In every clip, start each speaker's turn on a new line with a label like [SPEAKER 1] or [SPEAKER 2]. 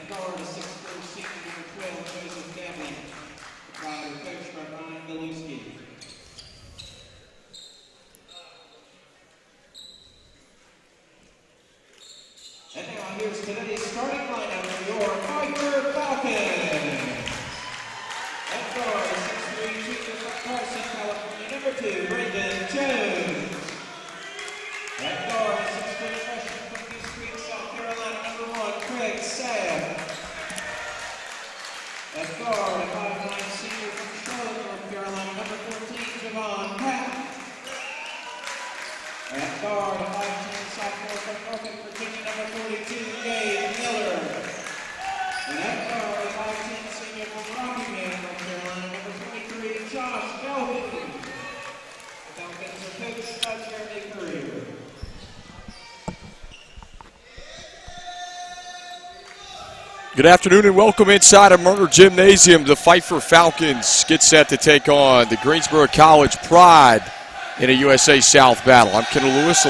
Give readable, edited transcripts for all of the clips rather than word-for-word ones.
[SPEAKER 1] At guard, a 6'4" senior, number 12, Joseph Devlin. Coached by Brian Galewski. And now here's today's starting lineup for your Pfeiffer Falcons. At guard, 6'3" junior from Carson, California, number 2, Brendan Jones. At guard, 6' freshman from Goose Creek, South Carolina, number 1, Craig Sabb. At guard, a 5'9" senior from Charlotte, North Carolina, number 14, Javon Patton. At guard, a 5'10" sophomore from Norfolk, Virginia, number 42, Gabe Miller. And at guard, a 5'10" senior from Rockingham, North Carolina, number 23, Josh Belvin. The Falcons are coached by Jeremy Currier.
[SPEAKER 2] Good afternoon and welcome inside of Murner Gymnasium. The Pfeiffer Falcons get set to take on the Greensboro College Pride in a USA South battle. I'm Kendall Lewis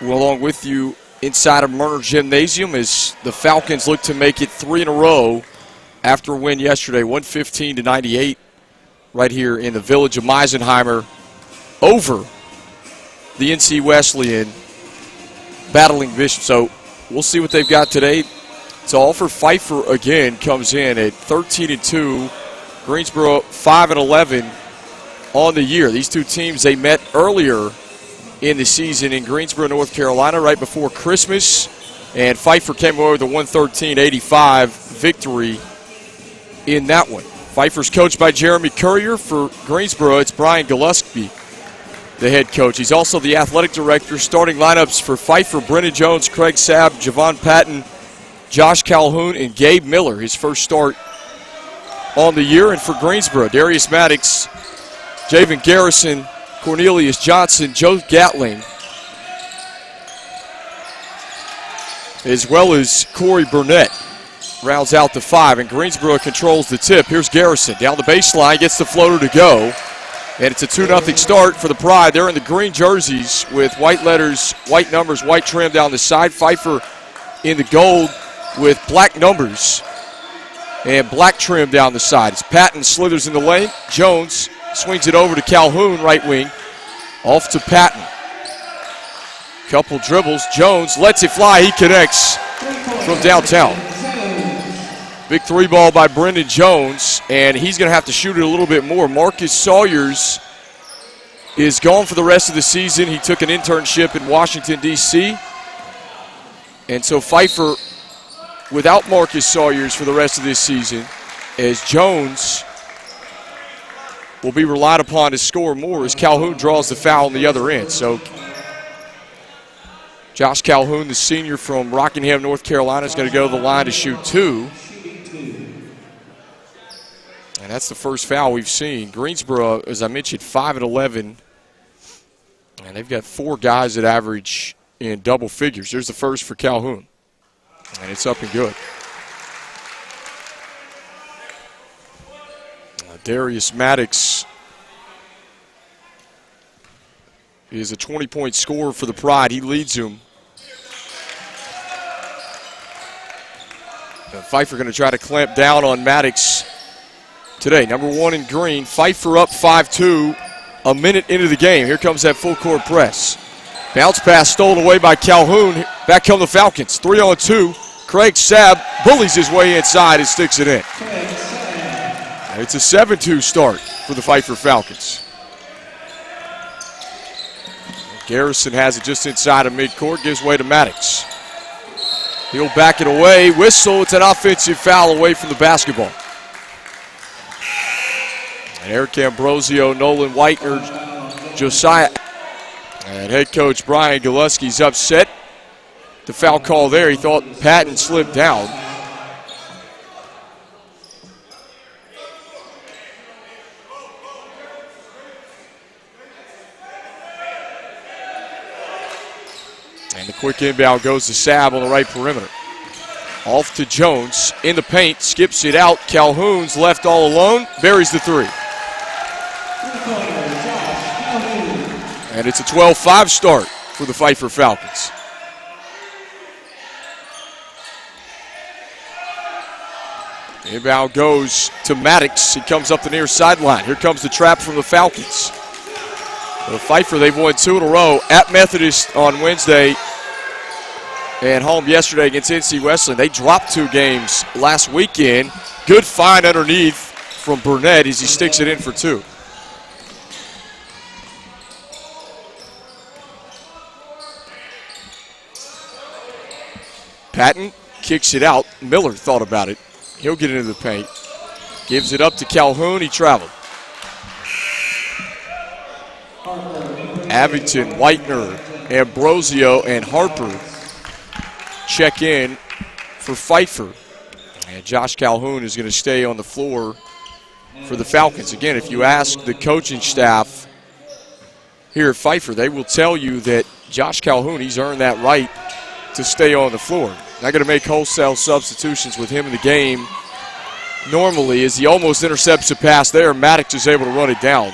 [SPEAKER 2] along with you inside of Murner Gymnasium as the Falcons look to make it 3 in a row after a win yesterday, 115-98 right here in the village of Meisenheimer over the NC Wesleyan battling Bishop. So we'll see what they've got today. So all for Pfeiffer again comes in at 13-2. Greensboro 5-11 on the year. These two teams, they met earlier in the season in Greensboro, North Carolina, right before Christmas. And Pfeiffer came away with a 113-85 victory in that one. Pfeiffer's coached by Jeremy Currier. For Greensboro, it's Brian Galewski, the head coach. He's also the athletic director. Starting lineups for Pfeiffer: Brennan Jones, Craig Sabb, Javon Patton, Josh Calhoun, and Gabe Miller, his first start on the year. And for Greensboro, Darius Maddox, Javen Garrison, Cornelius Johnson, Joe Gatling, as well as Corey Burnett rounds out the 5. And Greensboro controls the tip. Here's Garrison down the baseline, gets the floater to go. And it's a 2-0 start for the Pride. They're in the green jerseys with white letters, white numbers, white trim down the side. Pfeiffer in the gold with black numbers and black trim down the side. As Patton slithers in the lane, Jones swings it over to Calhoun, right wing. Off to Patton. Couple dribbles. Jones lets it fly. He connects from downtown. Big 3 ball by Brendan Jones, and he's going to have to shoot it a little bit more. Marcus Sawyers is gone for the rest of the season. He took an internship in Washington, D.C., and so Pfeiffer without Marcus Sawyers for the rest of this season, as Jones will be relied upon to score more as Calhoun draws the foul on the other end. So Josh Calhoun, the senior from Rockingham, North Carolina, is going to go to the line to shoot 2. And that's the first foul we've seen. Greensboro, as I mentioned, 5-11. And they've got 4 guys that average in double figures. There's the first for Calhoun. And it's up and good. Darius Maddox is a 20-point scorer for the Pride. He leads them. Pfeiffer going to try to clamp down on Maddox today. Number 1 in green. Pfeiffer up 5-2 a minute into the game. Here comes that full court press. Bounce pass stolen away by Calhoun. Back come the Falcons. 3-on-2. Craig Sabb bullies his way inside and sticks it in. And it's a 7-2 start for the Pfeiffer Falcons. Garrison has it just inside of midcourt. Gives way to Maddox. He'll back it away. Whistle. It's an offensive foul away from the basketball. And Eric Ambrosio, Nolan Whitener, Josiah. And head coach Brian Galewski's upset. The foul call there. He thought Patton slipped down. And the quick inbound goes to Sabb on the right perimeter. Off to Jones in the paint, skips it out. Calhoun's left all alone, buries the 3. And it's a 12-5 start for the Pfeiffer Falcons. Inbound goes to Maddox. He comes up the near sideline. Here comes the trap from the Falcons. The Pfeiffer, they've won 2 in a row at Methodist on Wednesday and home yesterday against NC Wesleyan. They dropped 2 games last weekend. Good find underneath from Burnett as he sticks it in for 2. Patton kicks it out. Miller thought about it. He'll get into the paint. Gives it up to Calhoun. He traveled. Abington, Whitener, Ambrosio, and Harper check in for Pfeiffer. And Josh Calhoun is going to stay on the floor for the Falcons. Again, if you ask the coaching staff here at Pfeiffer, they will tell you that Josh Calhoun, he's earned that right to stay on the floor. Not going to make wholesale substitutions with him in the game normally, as he almost intercepts a pass there. Maddox is able to run it down.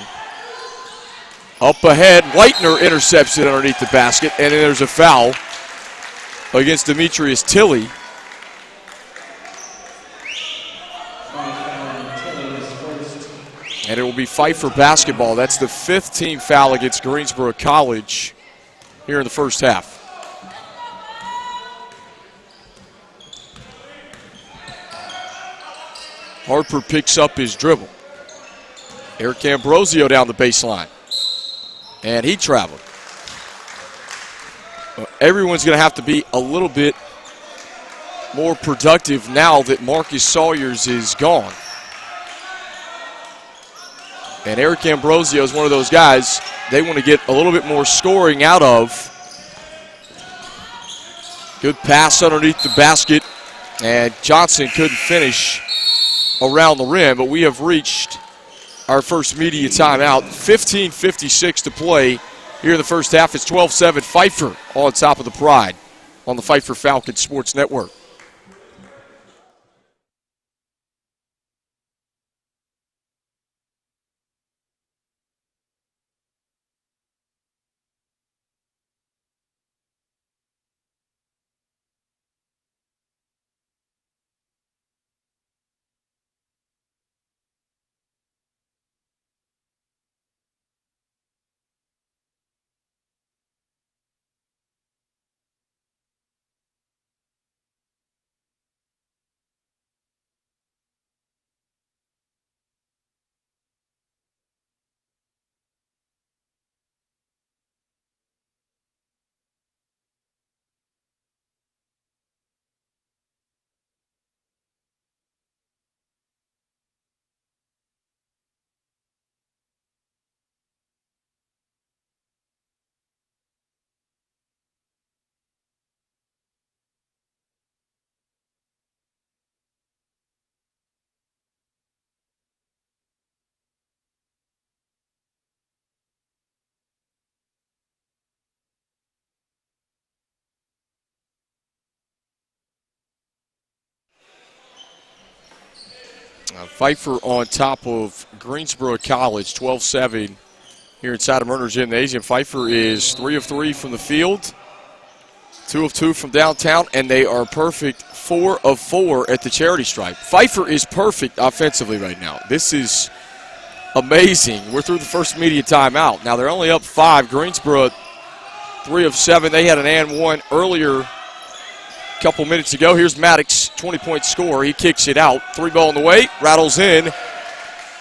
[SPEAKER 2] Up ahead, Whitener intercepts it underneath the basket, and then there's a foul against Demetrius Tilley. And it will be Pfeiffer basketball. That's the 5th team foul against Greensboro College here in the first half. Harper picks up his dribble. Eric Ambrosio down the baseline. And he traveled. Everyone's going to have to be a little bit more productive now that Marcus Sawyers is gone. And Eric Ambrosio is one of those guys they want to get a little bit more scoring out of. Good pass underneath the basket. And Johnson couldn't finish around the rim, but we have reached our first media timeout. 15:56 to play here in the first half. It's 12-7 Pfeiffer on top of the Pride on the Pfeiffer Falcons Sports Network. Pfeiffer on top of Greensboro College, 12-7 here inside of Murner Gymnasium. Pfeiffer is 3 of 3 from the field, 2 of 2 from downtown, and they are perfect 4 of 4 at the charity stripe. Pfeiffer is perfect offensively right now. This is amazing. We're through the first media timeout. Now they're only up 5. Greensboro 3 of 7. They had an and one earlier couple minutes ago. Here's Maddox, 20-point score. He kicks it out. 3-ball in the way, rattles in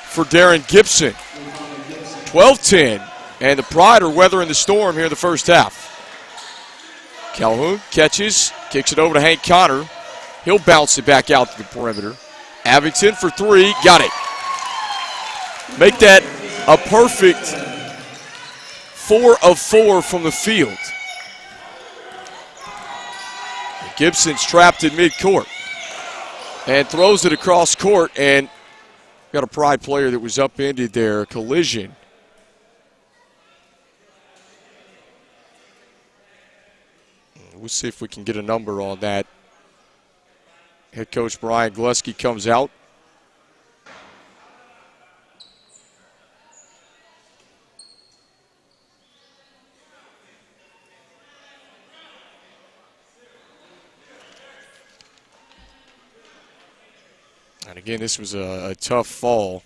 [SPEAKER 2] for Darren Gibson. 12-10, and the Pride are weathering the storm here in the first half. Calhoun catches, kicks it over to Hank Connor. He'll bounce it back out to the perimeter. Abington for 3, got it. Make that a perfect 4 of 4 from the field. Gibson's trapped in midcourt and throws it across court, and got a Pride player that was upended there, a collision. We'll see if we can get a number on that. Head coach Brian Glusky comes out. And again, this was a tough fall.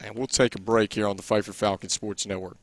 [SPEAKER 2] And we'll take a break here on the Pfeiffer Falcon Sports Network.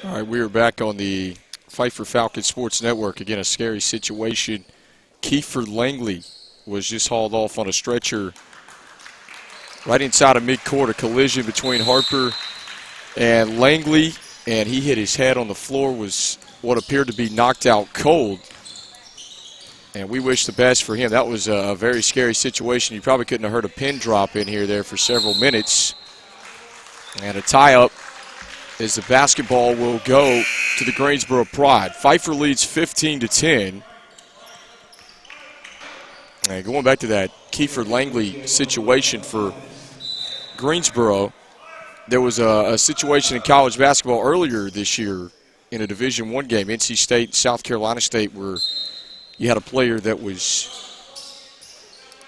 [SPEAKER 2] All right, we are back on the Pfeiffer Falcon Sports Network. Again, a scary situation. Kiefer Langley was just hauled off on a stretcher right inside of midcourt. A collision between Harper and Langley, and he hit his head on the floor, was what appeared to be knocked out cold. And we wish the best for him. That was a very scary situation. You probably couldn't have heard a pin drop in here there for several minutes. And a tie-up as the basketball will go to the Greensboro Pride. Pfeiffer leads 15-10. And going back to that Kiefer Langley situation for Greensboro, there was a situation in college basketball earlier this year in a Division I game, NC State, South Carolina State, where you had a player that was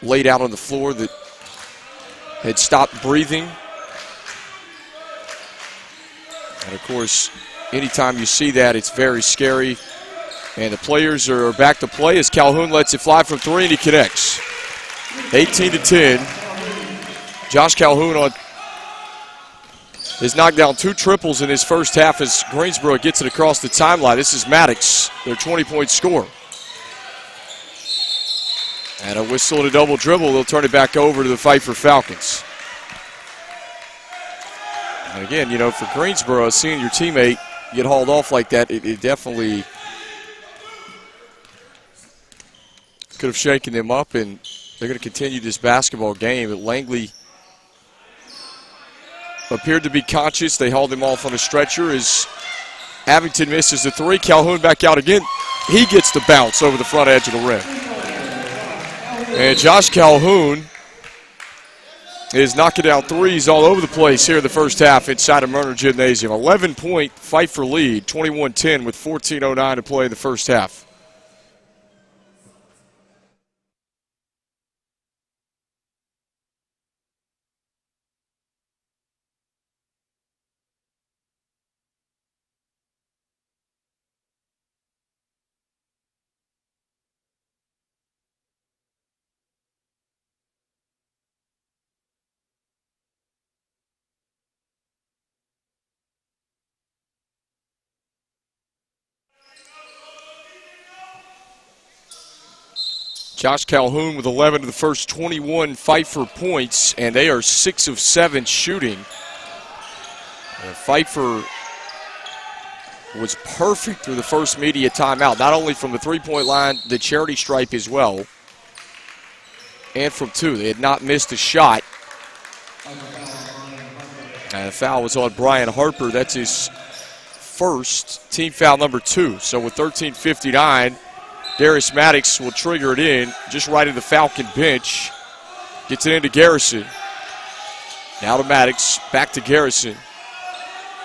[SPEAKER 2] laid out on the floor that had stopped breathing. And, of course, anytime you see that, it's very scary. And the players are back to play as Calhoun lets it fly from three, and he connects. 18-10. Josh Calhoun has knocked down 2 triples in his first half as Greensboro gets it across the timeline. This is Maddox, their 20-point scorer. And a whistle and a double dribble. They'll turn it back over to the Pfeiffer Falcons. And again, you know, for Greensboro, seeing your teammate get hauled off like that, it definitely could have shaken them up, and they're going to continue this basketball game. But Langley appeared to be conscious. They hauled him off on a stretcher as Abington misses the three. Calhoun back out again. He gets the bounce over the front edge of the rim. And Josh Calhoun is knocking down threes all over the place here in the first half inside of Murner Gymnasium. 11-point Pfeiffer lead, 21-10 with 14:09 to play in the first half. Josh Calhoun with 11 of the first 21 Pfeiffer points, and they are 6 of 7 shooting. And Pfeiffer was perfect through the first media timeout, not only from the three-point line, the charity stripe as well, and from 2. They had not missed a shot. And the foul was on Brian Harper. That's his first, team foul number 2. So with 13:59, Darius Maddox will trigger it in, just right at the Falcon bench. Gets it into Garrison. Now to Maddox, back to Garrison.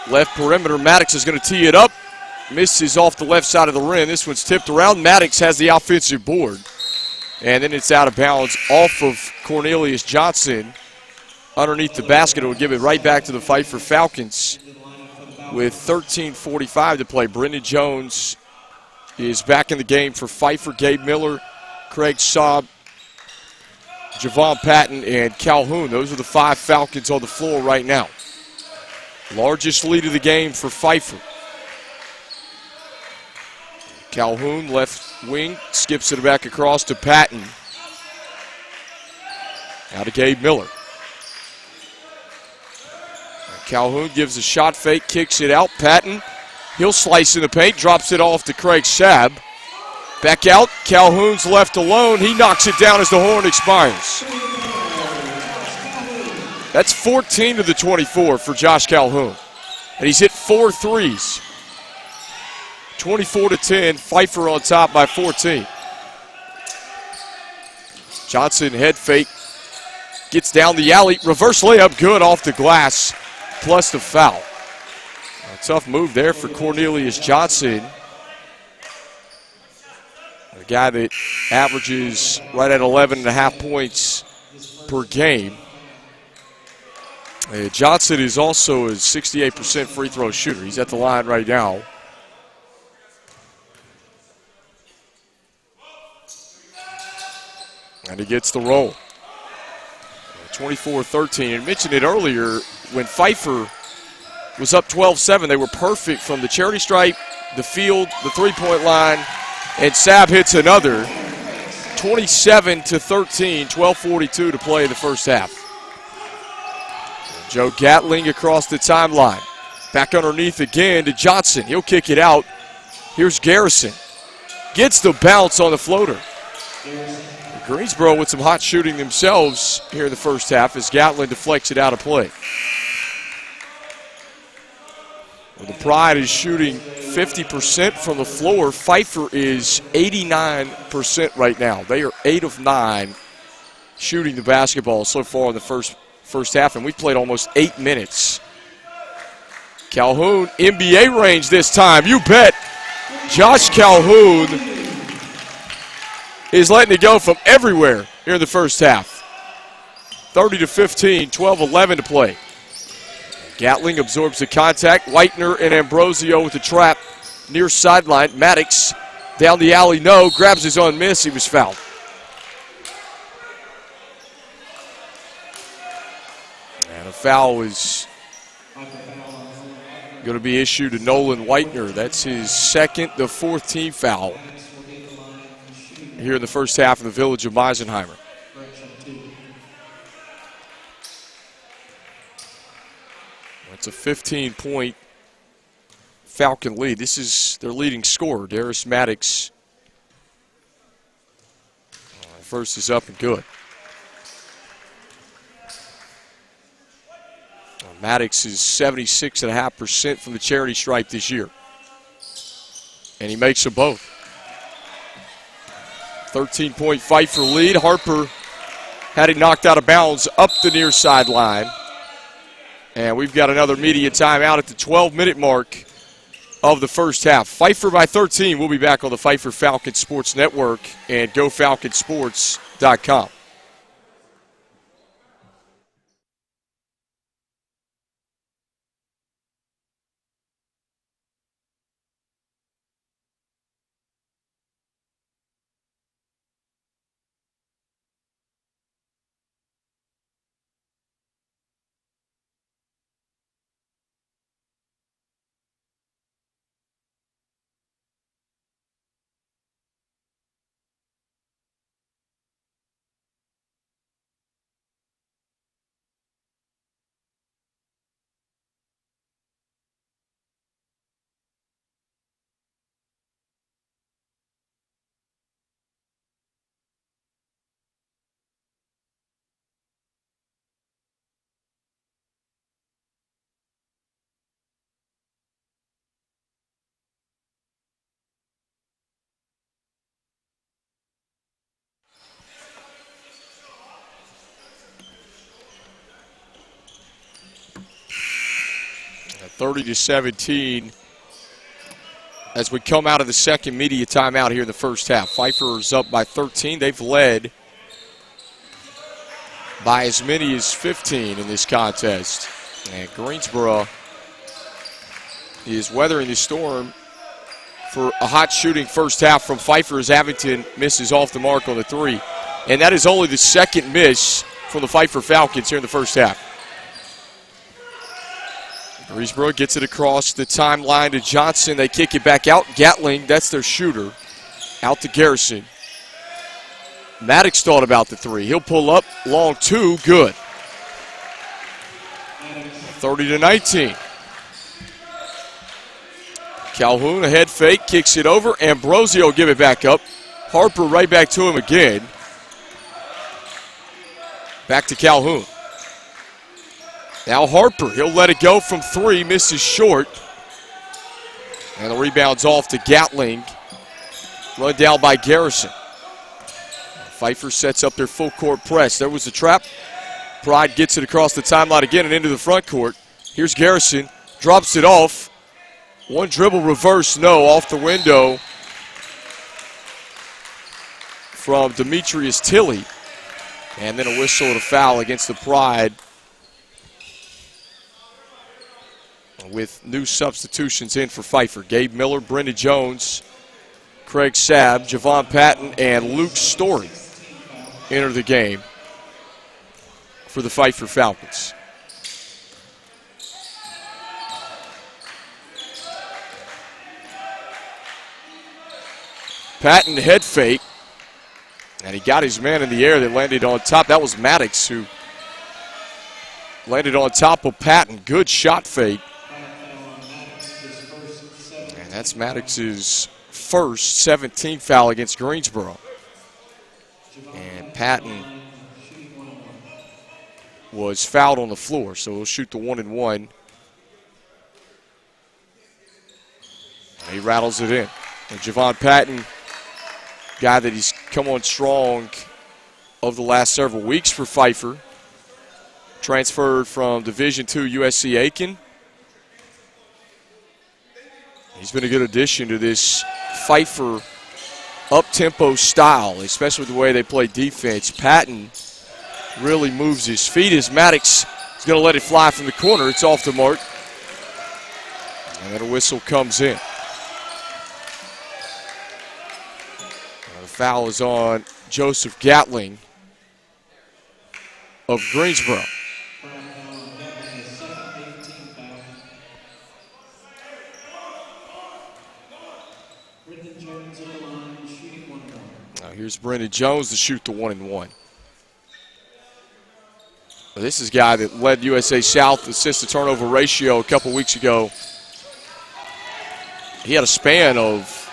[SPEAKER 2] Left perimeter, Maddox is going to tee it up. Misses off the left side of the rim. This one's tipped around. Maddox has the offensive board. And then it's out of bounds off of Cornelius Johnson. Underneath the basket, it will give it right back to the Pfeiffer Falcons with 13:45 to play. Brendan Jones is back in the game for Pfeiffer. Gabe Miller, Craig Saab, Javon Patton, and Calhoun. Those are the 5 Falcons on the floor right now. Largest lead of the game for Pfeiffer. Calhoun, left wing, skips it back across to Patton. Now to Gabe Miller. Calhoun gives a shot fake, kicks it out. Patton, he'll slice in the paint, drops it off to Craig Saab. Back out, Calhoun's left alone. He knocks it down as the horn expires. That's 14 of the 24 for Josh Calhoun. And he's hit 4 threes. 24-10, Pfeiffer on top by 14. Johnson head fake, gets down the alley, reverse layup, good off the glass, plus the foul. A tough move there for Cornelius Johnson. A guy that averages right at 11.5 points per game. Johnson is also a 68% free throw shooter. He's at the line right now. And he gets the roll. 24-13. And mentioned it earlier, when Pfeiffer was up 12-7. They were perfect from the charity stripe, the field, the three-point line, and Sabb hits another. 27-13, 12:42 to play in the first half. Joe Gatling across the timeline. Back underneath again to Johnson. He'll kick it out. Here's Garrison. Gets the bounce on the floater. Greensboro with some hot shooting themselves here in the first half as Gatling deflects it out of play. Well, the Pride is shooting 50% from the floor. Pfeiffer is 89% right now. They are 8 of 9 shooting the basketball so far in the first half, and we've played almost 8 minutes. Calhoun, NBA range this time, you bet. Josh Calhoun is letting it go from everywhere here in the first half. 30-15, 12-11 to play. Gatling absorbs the contact. Whitener and Ambrosio with the trap near sideline. Maddox down the alley, no. Grabs his own miss. He was fouled. And a foul is going to be issued to Nolan Whitener. That's his second, the fourth team foul here in the first half of the Village of Meisenheimer. It's a 15-point Falcon lead. This is their leading scorer, Darius Maddox. First is up and good. Maddox is 76.5% from the charity stripe this year. And he makes them both. 13-point Pfeiffer lead. Harper had it knocked out of bounds up the near sideline. And we've got another media timeout at the 12-minute mark of the first half. Pfeiffer by 13. We'll be back on the Pfeiffer Falcon Sports Network and GoFalconSports.com. At 30-17 as we come out of the second media timeout here in the first half. Pfeiffer is up by 13. They've led by as many as 15 in this contest. And Greensboro is weathering the storm for a hot shooting first half from Pfeiffer as Avington misses off the mark on the three. And that is only the second miss from the Pfeiffer Falcons here in the first half. Greensboro gets it across the timeline to Johnson. They kick it back out. Gatling, that's their shooter, out to Garrison. Maddox thought about the three. He'll pull up, long two, good. 30-19. Calhoun, a head fake, kicks it over. Ambrosio give it back up. Harper right back to him again. Back to Calhoun. Now Harper, he'll let it go from three, misses short. And the rebound's off to Gatling. Run down by Garrison. Pfeiffer sets up their full court press. There was the trap. Pride gets it across the timeline again and into the front court. Here's Garrison, drops it off. One dribble reverse, no, off the window from Demetrius Tilley. And then a whistle and a foul against the Pride, with new substitutions in for Pfeiffer. Gabe Miller, Brendan Jones, Craig Sabb, Javon Patton, and Luke Story enter the game for the Pfeiffer Falcons. Patton head fake. And he got his man in the air that landed on top. That was Maddox who landed on top of Patton. Good shot fake. And that's Maddox's first 17th foul against Greensboro. And Patton was fouled on the floor, so he'll shoot the 1-and-1. He rattles it in. And Javon Patton, guy that he's come on strong over the last several weeks for Pfeiffer. Transferred from Division II USC Aiken. He's been a good addition to this Pfeiffer up-tempo style, especially with the way they play defense. Patton really moves his feet as Maddox is going to let it fly from the corner. It's off the mark. And then a whistle comes in. The foul is on Joseph Gatling of Greensboro. Now here's Brendan Jones to shoot the 1-and-1. This is a guy that led USA South assist to turnover ratio a couple weeks ago. He had a span of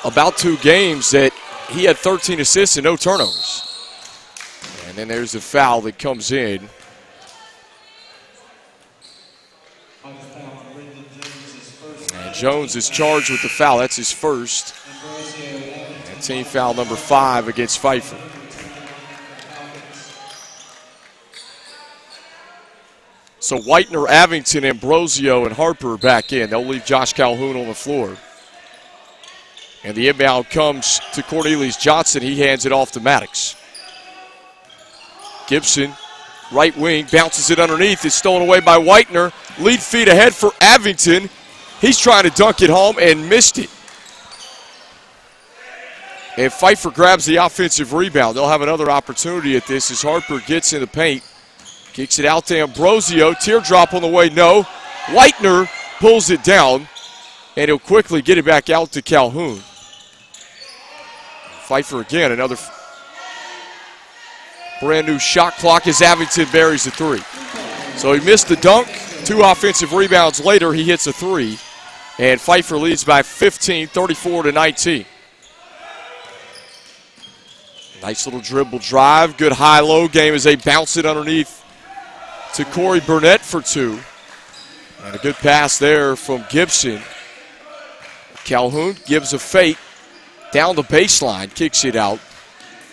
[SPEAKER 2] about 2 games that he had 13 assists and no turnovers. And then there's the foul that comes in. And Jones is charged with the foul. That's his first. And team foul number 5 against Pfeiffer. So Whitener, Avington, Ambrosio, and Harper back in. They'll leave Josh Calhoun on the floor. And the inbound comes to Cornelius Johnson. He hands it off to Maddox. Gibson, right wing, bounces it underneath. It's stolen away by Whitener. Lead feet ahead for Avington. He's trying to dunk it home and missed it. And Pfeiffer grabs the offensive rebound. They'll have another opportunity at this as Harper gets in the paint. Kicks it out to Ambrosio. Teardrop on the way, no. Whitener pulls it down, and he'll quickly get it back out to Calhoun. Pfeiffer again, another brand new shot clock as Avington buries the 3. So he missed the dunk. 2 offensive rebounds later, he hits a 3. And Pfeiffer leads by 15, 34-19. Nice little dribble drive. Good high-low game as they bounce it underneath to Corey Burnett for 2. And a good pass there from Gibson. Calhoun gives a fake down the baseline, kicks it out.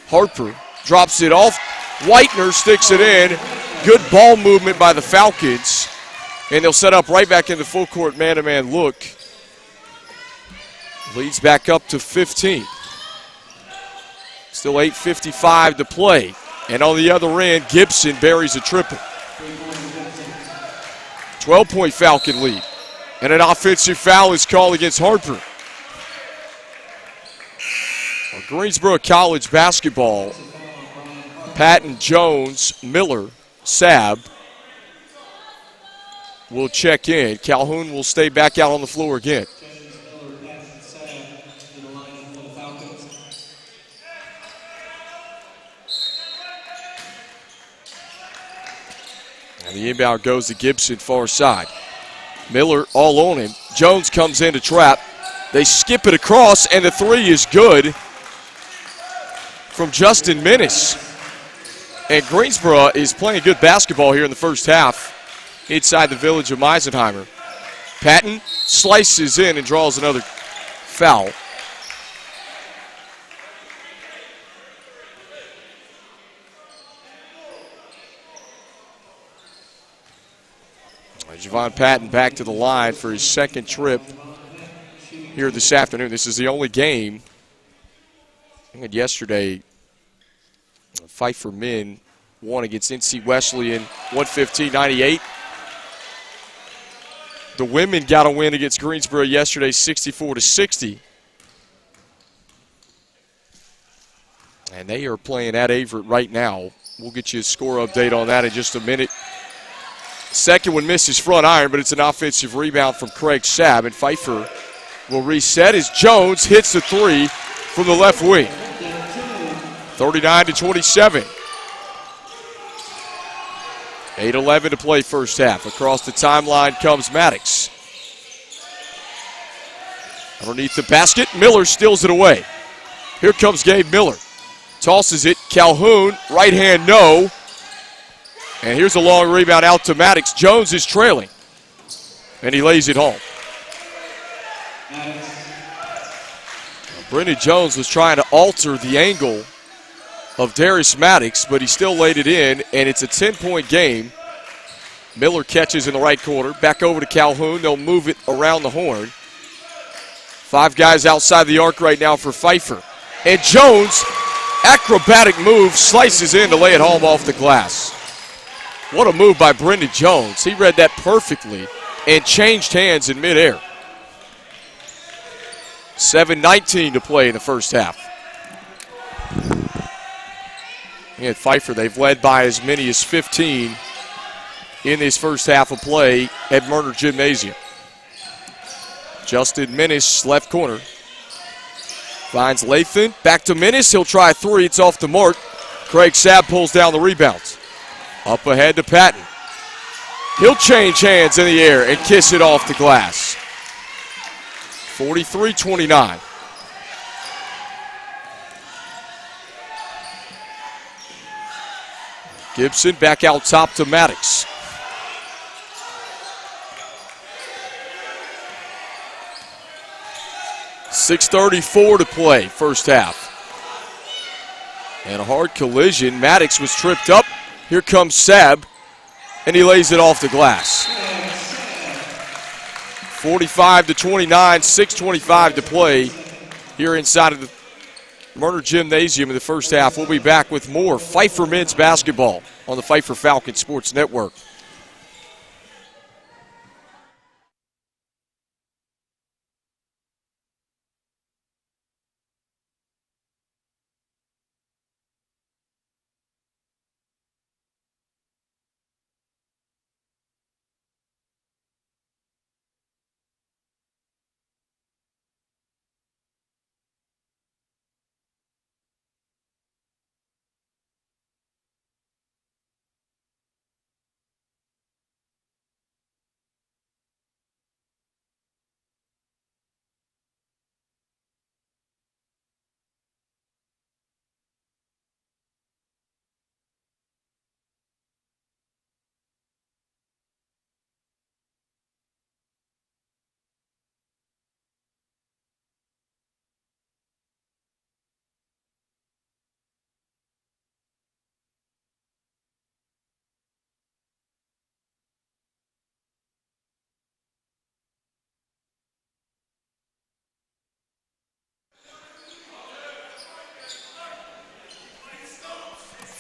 [SPEAKER 2] Harper drops it off. Whitener sticks it in. Good ball movement by the Falcons. And they'll set up right back in the full court man-to-man look. Leads back up to 15. Still 8:55 to play. And on the other end, Gibson buries a triple. 12-point Falcon lead. And an offensive foul is called against Harper. Well, Greensboro College basketball, Patton, Jones, Miller, Sabb will check in. Calhoun will stay back out on the floor again. And the inbound goes to Gibson, far side. Miller all on him. Jones comes in to trap. They skip it across, and the 3 is good from Justin Menace. And Greensboro is playing good basketball here in the first half inside the village of Meisenheimer. Patton slices in and draws another foul. Javon Patton back to the line for his second trip here this afternoon. This is the only game. I think yesterday, Pfeiffer men won against NC Wesleyan 115-98. The women got a win against Greensboro yesterday 64-60. And they are playing at Averett right now. We'll get you a score update on that in just a minute. Second one misses front iron, but it's an offensive rebound from Craig Sabb, and Pfeiffer will reset as Jones hits the three from the left wing. 39-27. 8:11 to play first half. Across the timeline comes Maddox. Underneath the basket, Miller steals it away. Here comes Gabe Miller. Tosses it, Calhoun, right hand no. And here's a long rebound out to Maddox. Jones is trailing, and he lays it home. Brendan Jones was trying to alter the angle of Darius Maddox, but he still laid it in, and it's a 10-point game. Miller catches in the right corner. Back over to Calhoun. They'll move it around the horn. 5 guys outside the arc right now for Pfeiffer. And Jones, acrobatic move, slices in to lay it home off the glass. What a move by Brendan Jones. He read that perfectly and changed hands in midair. 7:19 to play in the first half. And Pfeiffer, they've led by as many as 15 in this first half of play at Murner Gymnasium. Justin Minnis, left corner. Finds Lathan, back to Minnis. He'll try 3, it's off the mark. Craig Sabb pulls down the rebound. Up ahead to Patton. He'll change hands in the air and kiss it off the glass. 43-29. Gibson back out top to Maddox. .634 to play, first half. And a hard collision. Maddox was tripped up. Here comes Sabb, and he lays it off the glass. 45-29, 6:25 to play here inside of the Murner Gymnasium in the first half. We'll be back with more Pfeiffer men's basketball on the Pfeiffer Falcon Sports Network.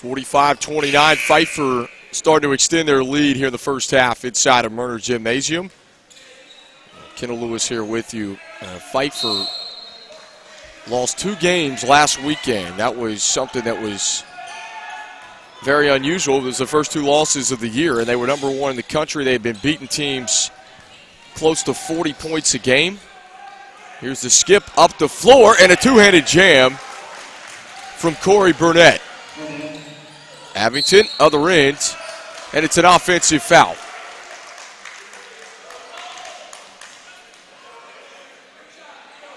[SPEAKER 2] .45-29, Pfeiffer starting to extend their lead here in the first half inside of Murner Gymnasium. Kendall Lewis here with you. Pfeiffer lost 2 games last weekend. That was something that was very unusual. It was the first 2 losses of the year, and they were number 1 in the country. They had been beating teams close to 40 points a game. Here's the skip up the floor, and a 2-handed jam from Corey Burnett. Abington, other end, and it's an offensive foul.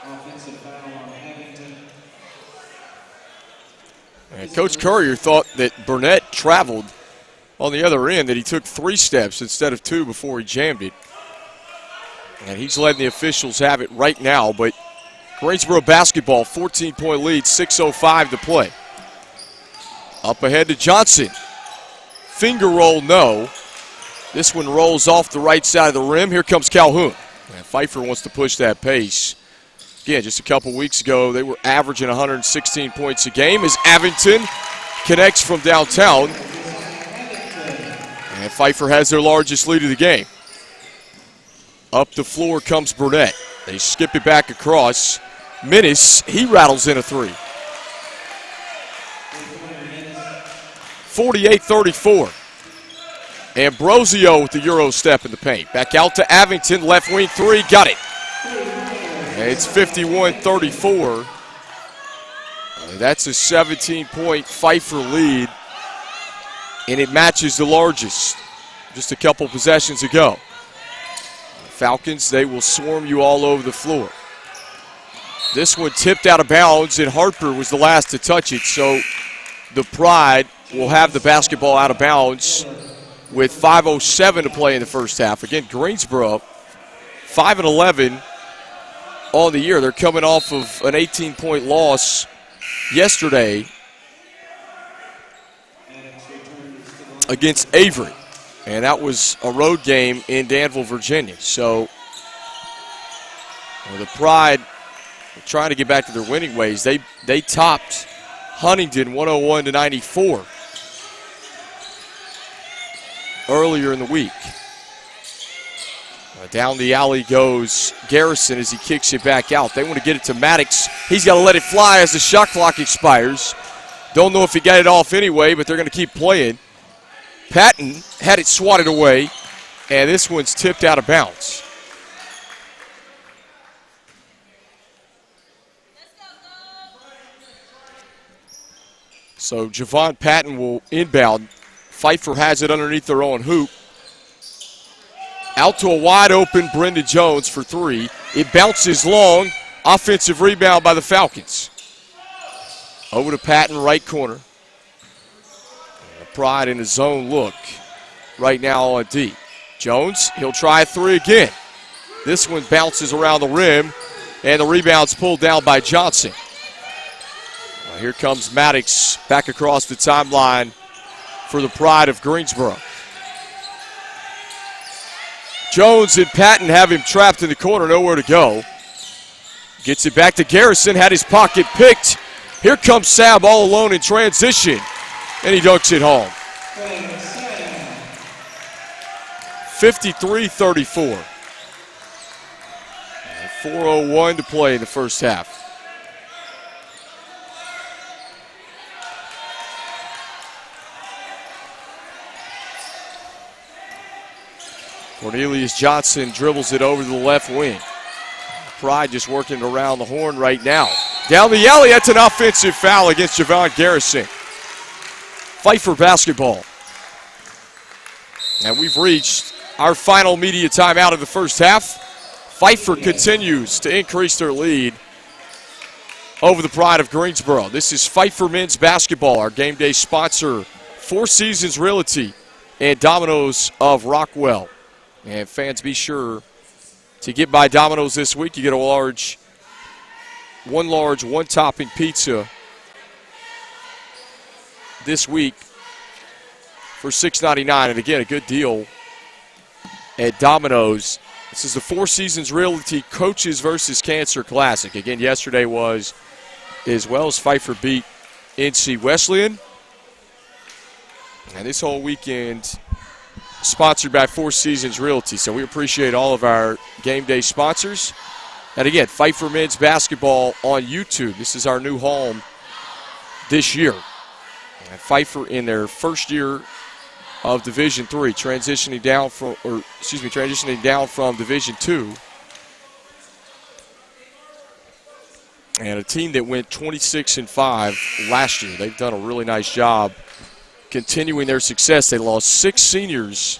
[SPEAKER 1] Offensive foul on Abington.
[SPEAKER 2] And Coach Currier thought that Burnett traveled on the other end, that he took 3 steps instead of 2 before he jammed it. And he's letting the officials have it right now, but Greensboro basketball, 14-point lead, 6:05 to play. Up ahead to Johnson. Finger roll, no. This one rolls off the right side of the rim. Here comes Calhoun. And Pfeiffer wants to push that pace. Again, just a couple weeks ago, they were averaging 116 points a game as Abington connects from downtown. And Pfeiffer has their largest lead of the game. Up the floor comes Burnett. They skip it back across. Minnis, he rattles in a 3. 48-34. Ambrosio with the Euro step in the paint. Back out to Abington, left wing 3, got it. It's 51-34. That's a 17-point Pfeiffer lead, and it matches the largest just a couple possessions ago. Falcons, they will swarm you all over the floor. This one tipped out of bounds, and Harper was the last to touch it, so the Pride will have the basketball out of bounds with 5:07 to play in the first half. Again, Greensboro, 5-11 on the year. They're coming off of an 18-point loss yesterday against Avery, and that was a road game in Danville, Virginia. So the Pride trying to get back to their winning ways. They topped Huntington 101-94 earlier in the week. Down the alley goes Garrison as he kicks it back out. They want to get it to Maddox. He's got to let it fly as the shot clock expires. Don't know if he got it off anyway, but they're going to keep playing. Patton had it swatted away, and this one's tipped out of bounds. So Javon Patton will inbound. Pfeiffer has it underneath their own hoop. Out to a wide open Brendan Jones for three. It bounces long. Offensive rebound by the Falcons. Over to Patton, right corner. Pride in a zone look right now on D. Jones, he'll try a three again. This one bounces around the rim, and the rebound's pulled down by Johnson. Here comes Maddox back across the timeline for the Pride of Greensboro. Jones and Patton have him trapped in the corner, nowhere to go. Gets it back to Garrison, had his pocket picked. Here comes Sabb all alone in transition, and he dunks it home. 53-34. 4:01 to play in the first half. Cornelius Johnson dribbles it over to the left wing. Pride just working around the horn right now. Down the alley, that's an offensive foul against Javon Garrison. Pfeiffer basketball. And we've reached our final media timeout of the first half. Pfeiffer continues to increase their lead over the Pride of Greensboro. This is Pfeiffer men's basketball, our game day sponsor, Four Seasons Realty and Domino's of Rockwell. And fans, be sure to get by Domino's this week. You get one large, one-topping pizza this week for $6.99. And again, a good deal at Domino's. This is the Four Seasons Realty Coaches versus Cancer Classic. Again, yesterday was as well as Pfeiffer beat NC Wesleyan. And this whole weekend sponsored by Four Seasons Realty. So we appreciate all of our game day sponsors. And again, Pfeiffer men's basketball on YouTube. This is our new home this year. And Pfeiffer in their first year of Division III, transitioning down from Division II. And a team that went 26-5 last year. They've done a really nice job continuing their success. They lost 6 seniors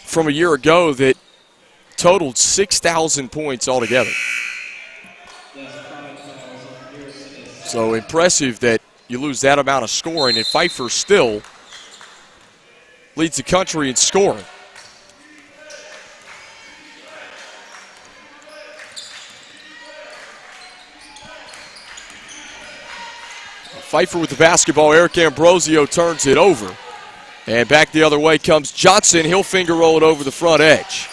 [SPEAKER 2] from a year ago that totaled 6,000 points altogether. So impressive that you lose that amount of scoring, and Pfeiffer still leads the country in scoring. Pfeiffer with the basketball. Eric Ambrosio turns it over. And back the other way comes Johnson. He'll finger roll it over the front edge.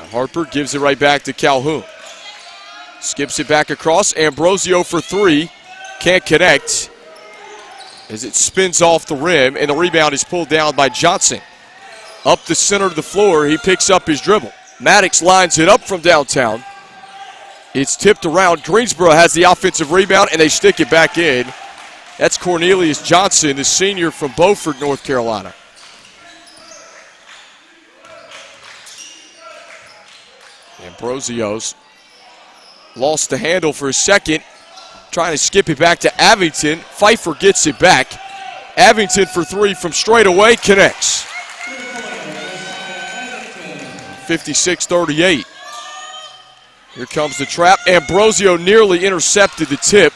[SPEAKER 2] Harper gives it right back to Calhoun. Skips it back across. Ambrosio for three. Can't connect as it spins off the rim, and the rebound is pulled down by Johnson. Up the center of the floor, he picks up his dribble. Maddox lines it up from downtown. It's tipped around. Greensboro has the offensive rebound, and they stick it back in. That's Cornelius Johnson, the senior from Beaufort, North Carolina. Ambrosio's lost the handle for a second, trying to skip it back to Avington. Pfeiffer gets it back. Avington for three from straight away, connects. 56-38. Here comes the trap. Ambrosio nearly intercepted the tip.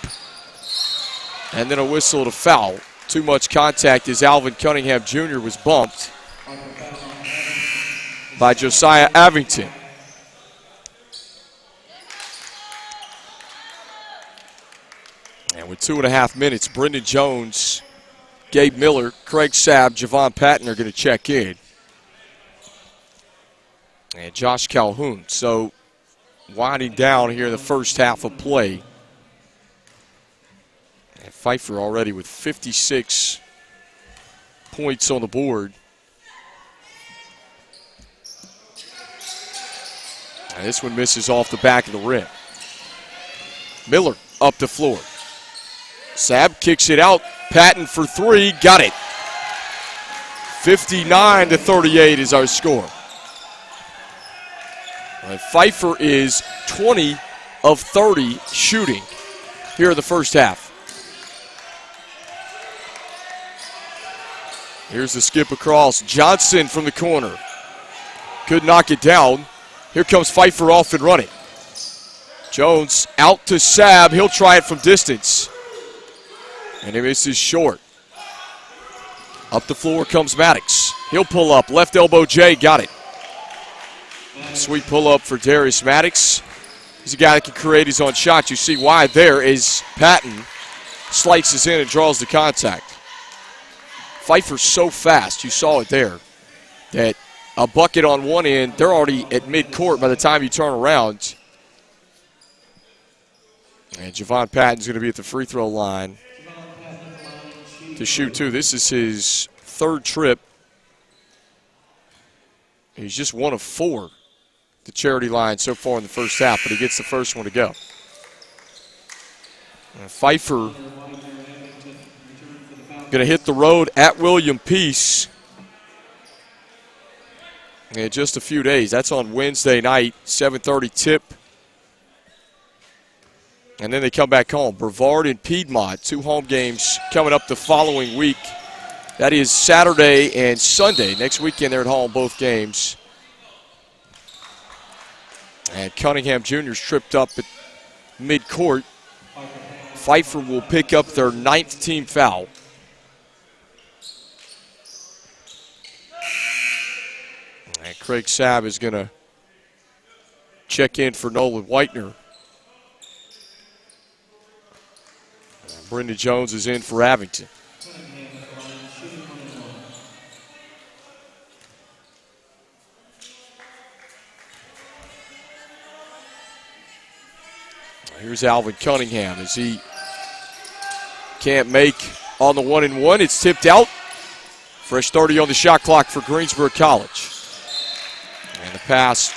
[SPEAKER 2] And then a whistle to foul. Too much contact as Alvin Cunningham Jr. was bumped by Josiah Avington. And with 2.5 minutes, Brendan Jones, Gabe Miller, Craig Sabb, Javon Patton are going to check in. And Josh Calhoun. So winding down here in the first half of play. And Pfeiffer already with 56 points on the board. And this one misses off the back of the rim. Miller up the floor. Sabb kicks it out. Patton for three. Got it. 59-38 is our score. And Pfeiffer is 20 of 30 shooting here in the first half. Here's the skip across. Johnson from the corner. Could knock it down. Here comes Pfeiffer off and running. Jones out to Sabb. He'll try it from distance. And he misses short. Up the floor comes Maddox. He'll pull up. Left elbow J. Got it. Sweet pull up for Darius Maddox. He's a guy that can create his own shots. You see why there is Patton slices in and draws the contact. Pfeiffer's so fast, you saw it there, that a bucket on one end, they're already at midcourt by the time you turn around. And Javon Patton's going to be at the free throw line to shoot two. This is his third trip. He's just one of four at the charity line so far in the first half, but he gets the first one to go. And Pfeiffer going to hit the road at William Peace in just a few days. That's on Wednesday night, 7:30 tip. And then they come back home. Brevard and Piedmont, 2 home games coming up the following week. That is Saturday and Sunday. Next weekend they're at home, both games. And Cunningham Jr.'s tripped up at midcourt. Pfeiffer will pick up their 9th team foul. And Craig Sabb is going to check in for Nolan Whitener. And Brendan Jones is in for Abington. Here's Alvin Cunningham as he can't make on the 1-and-1. It's tipped out. Fresh 30 on the shot clock for Greensboro College. And the pass,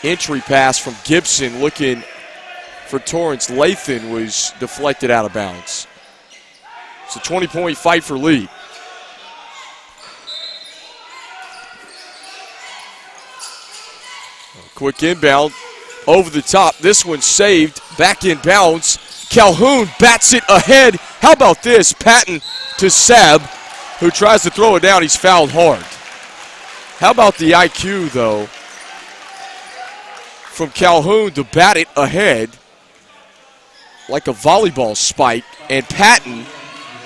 [SPEAKER 2] entry pass from Gibson looking for Torrance Lathan was deflected out of bounds. It's a 20-point Pfeiffer lead. A quick inbound over the top. This one saved. Back in bounds. Calhoun bats it ahead. How about this? Patton to Sabb, who tries to throw it down. He's fouled hard. How about the IQ, though, from Calhoun to bat it ahead like a volleyball spike. And Patton,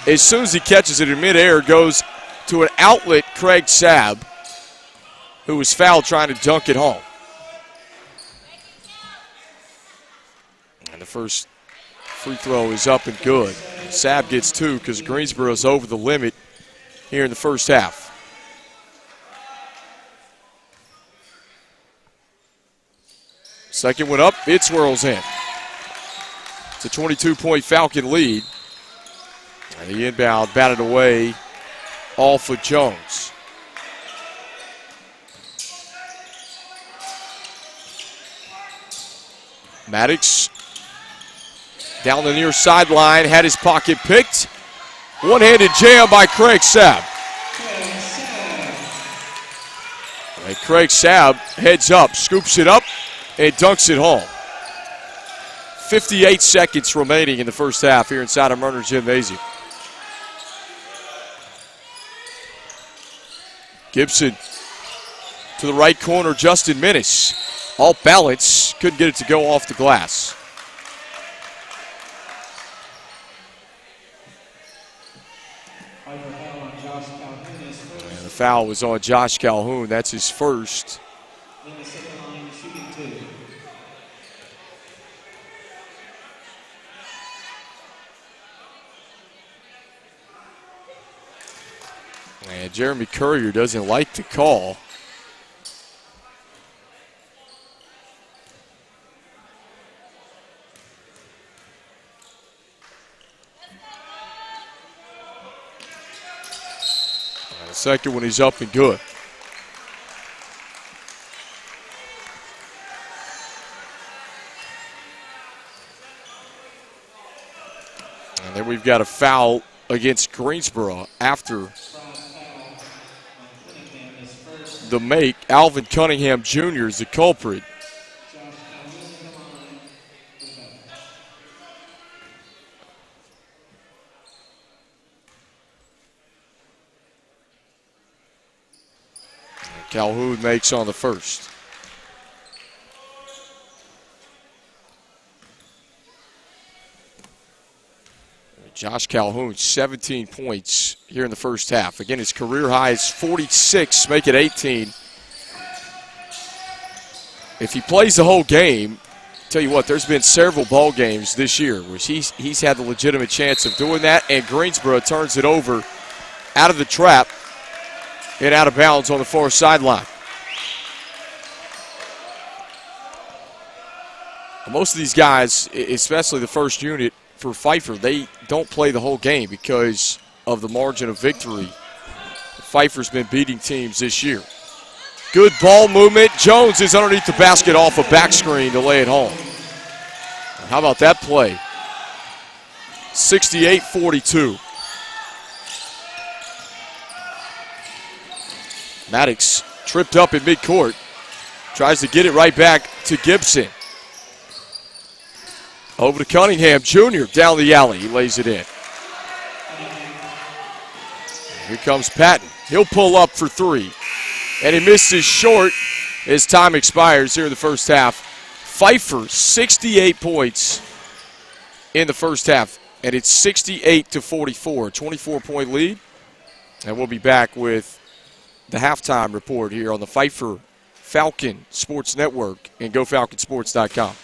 [SPEAKER 2] as soon as he catches it in midair, goes to an outlet Craig Sabb, who was fouled trying to dunk it home. And the first free throw is up and good. Sabb gets 2 because Greensboro's over the limit here in the first half. Second one up, it swirls in. It's a 22-point Falcon lead. And the inbound batted away off of Jones. Maddox down the near sideline, had his pocket picked. One-handed jam by Craig Sabb. And Craig Sabb heads up, scoops it up, and dunks it home. 58 seconds remaining in the first half here inside of Murner Gymnasium. Gibson to the right corner, Justin Minnis. Off balance, couldn't get it to go off the glass.
[SPEAKER 1] And
[SPEAKER 2] the foul was on Josh Calhoun. That's his first.
[SPEAKER 1] In the second line, shooting 2.
[SPEAKER 2] And Jeremy Courier doesn't like the call. And the second one is up and good. And then we've got a foul against Greensboro after the make. Alvin Cunningham Jr. is the culprit. Calhoun makes on the first. Josh Calhoun, 17 points here in the first half. Again, his career high is 46, make it 18. If he plays the whole game, tell you what, there's been several ball games this year where he's had the legitimate chance of doing that, and Greensboro turns it over out of the trap and out of bounds on the far sideline. Most of these guys, especially the first unit for Pfeiffer, they don't play the whole game because of the margin of victory. Pfeiffer's been beating teams this year. Good ball movement. Jones is underneath the basket off a back screen to lay it home. How about that play? 68-42. Maddox tripped up in midcourt. Tries to get it right back to Gibson. Over to Cunningham Jr. down the alley. He lays it in. Here comes Patton. He'll pull up for three. And he misses short as time expires here in the first half. Pfeiffer, 68 points in the first half. And it's 68-44, 24-point lead. And we'll be back with the halftime report here on the Pfeiffer Falcon Sports Network and GoFalconSports.com.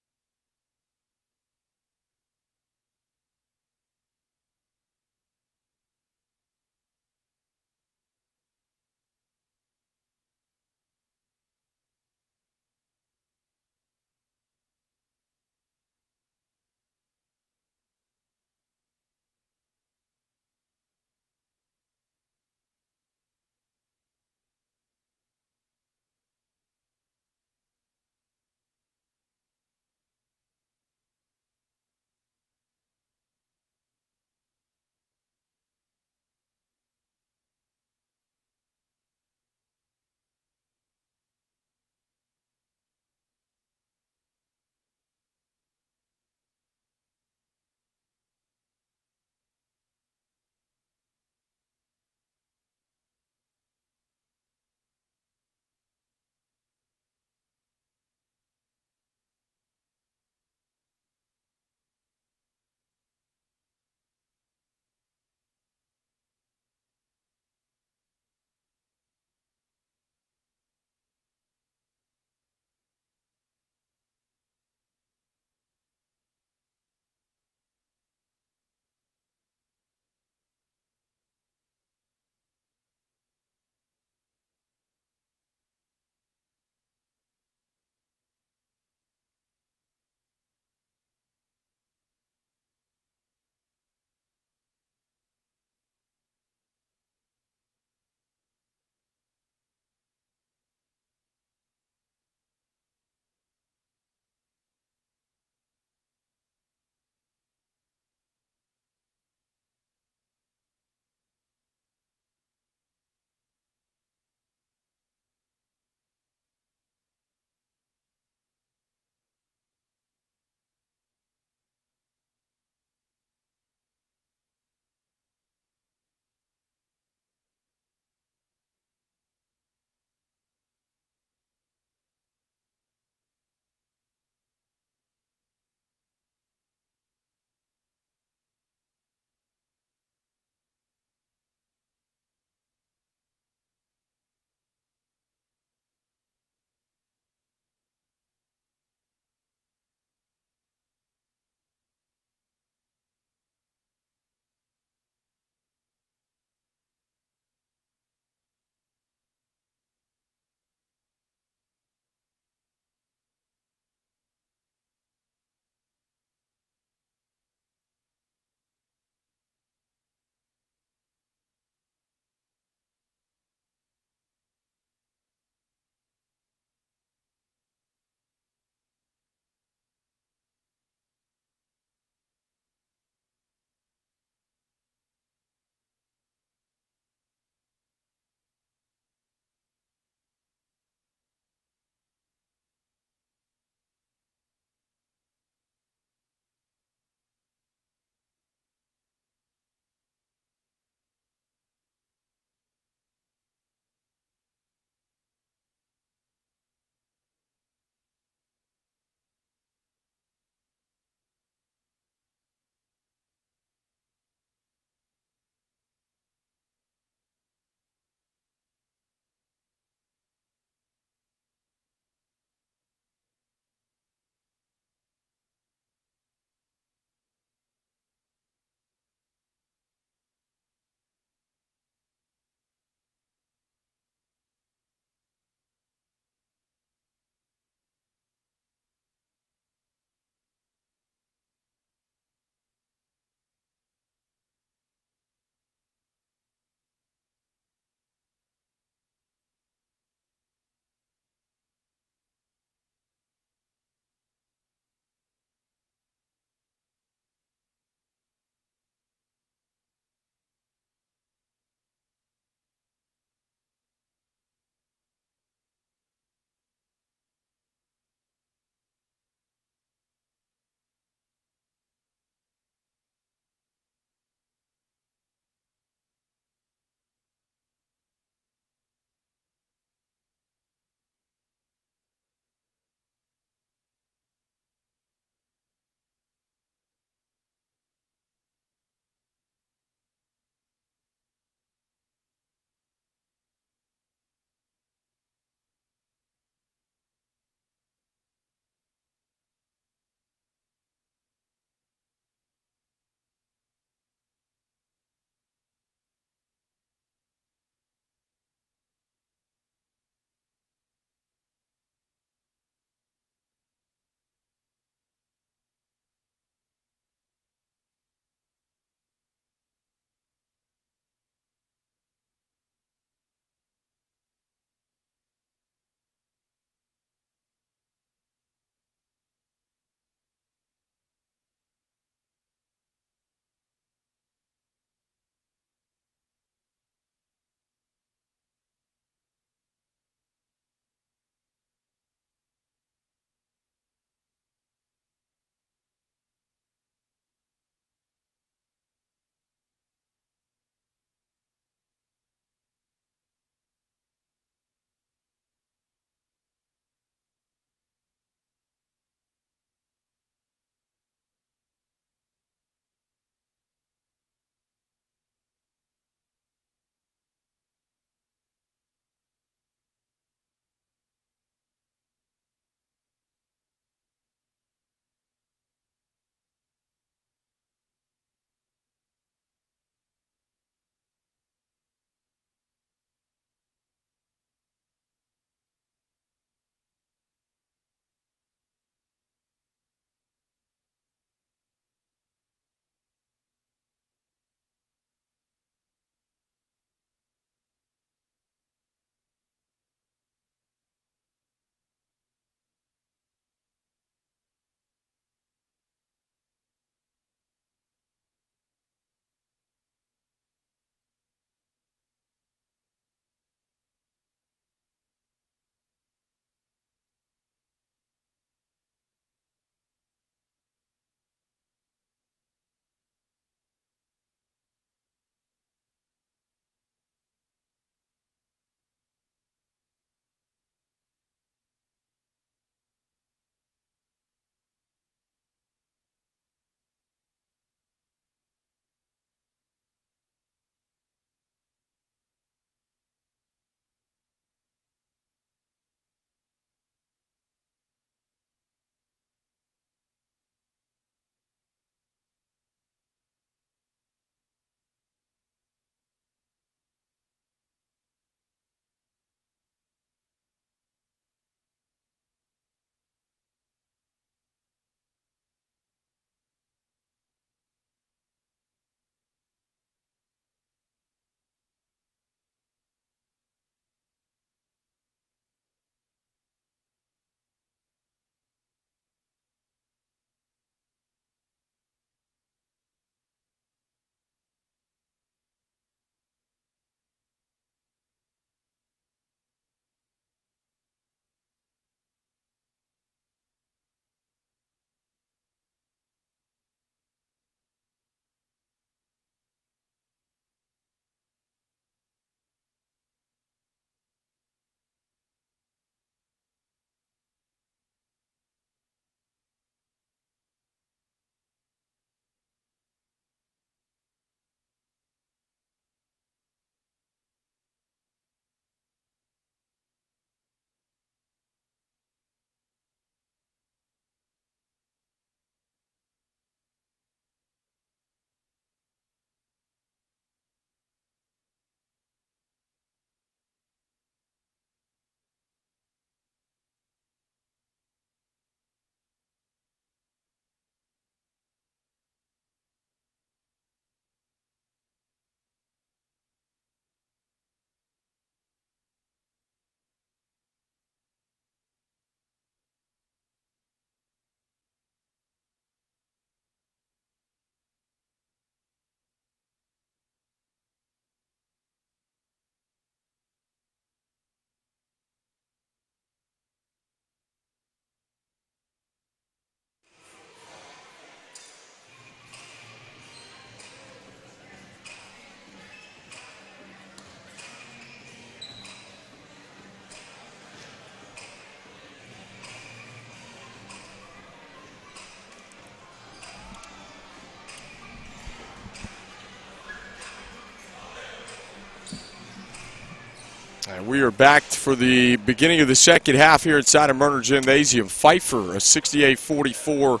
[SPEAKER 2] And we are back for the beginning of the second half here inside of Murner Gymnasium. Pfeiffer, a 68-44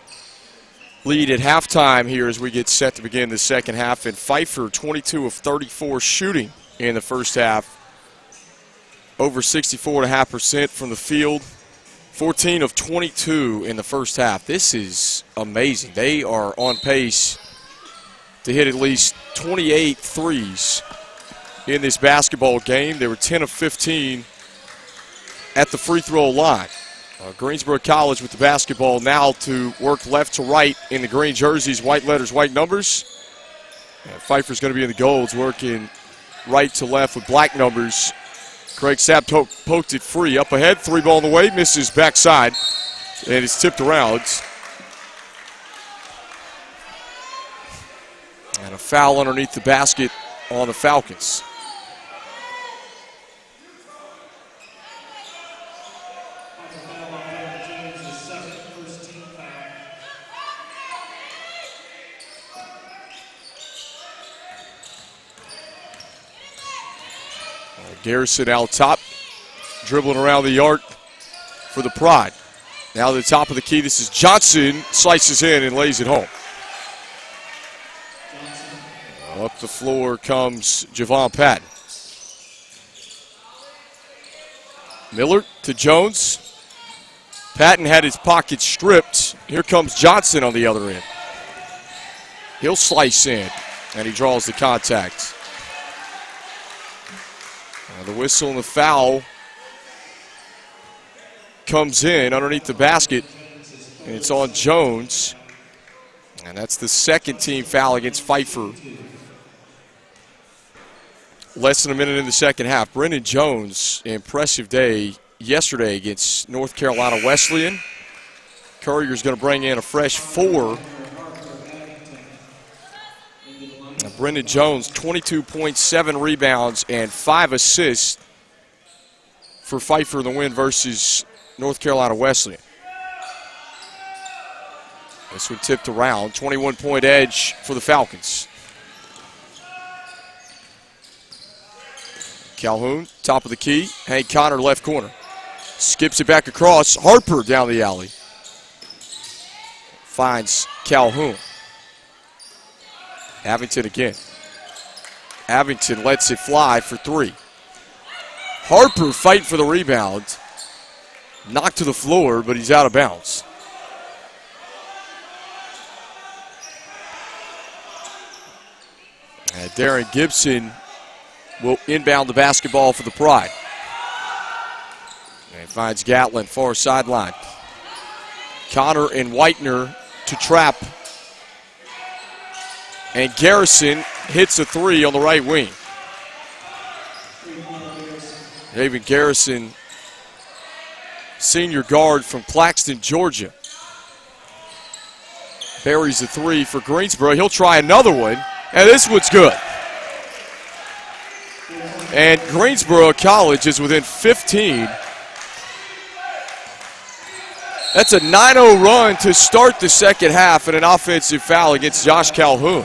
[SPEAKER 2] lead at halftime here as we get set to begin the second half. And Pfeiffer, 22 of 34 shooting in the first half. Over 64.5% from the field. 14 of 22 in the first half. This is amazing. They are on pace to hit at least 28 threes in this basketball game. They were 10 of 15 at the free throw line. Greensboro College with the basketball now to work left to right in the green jerseys, white letters, white numbers. And Pfeiffer's going to be in the golds, working right to left with black numbers. Craig Sapp poked it free. Up ahead, three ball on the way, misses backside, and it's tipped around. And a foul underneath the basket on the Falcons. Garrison out top, dribbling around the arc for the Pride. Now to the top of the key, this is Johnson, slices in and lays it home. Up the floor comes Javon Patton. Miller to Jones. Patton had his pocket stripped. Here comes Johnson on the other end. He'll slice in, and he draws the contact. The whistle and the foul comes in underneath the basket, and it's on Jones. And that's the second team foul against Pfeiffer. Less than a minute in the second half. Brendan Jones, impressive day yesterday against North Carolina Wesleyan. Courier's going to bring in a fresh 4. Brendan Jones, 22.7 rebounds and 5 assists for Pfeiffer in the win versus North Carolina Wesleyan. This one tipped around. 21-point edge for the Falcons. Calhoun, top of the key. Hank Connor, left corner. Skips it back across. Harper down the alley. Finds Calhoun. Abington again. Abington lets it fly for 3. Harper fighting for the rebound. Knocked to the floor, but he's out of bounds. And Darren Gibson will inbound the basketball for the Pride. And finds Gatlin, far sideline. Connor and Whitener to trap. And Garrison hits a 3 on the right wing. David Garrison, senior guard from Claxton, Georgia. Buries a 3 for Greensboro. He'll try another one, and this one's good. And Greensboro College is within 15. That's a 9-0 run to start the second half and an offensive foul against Josh Calhoun.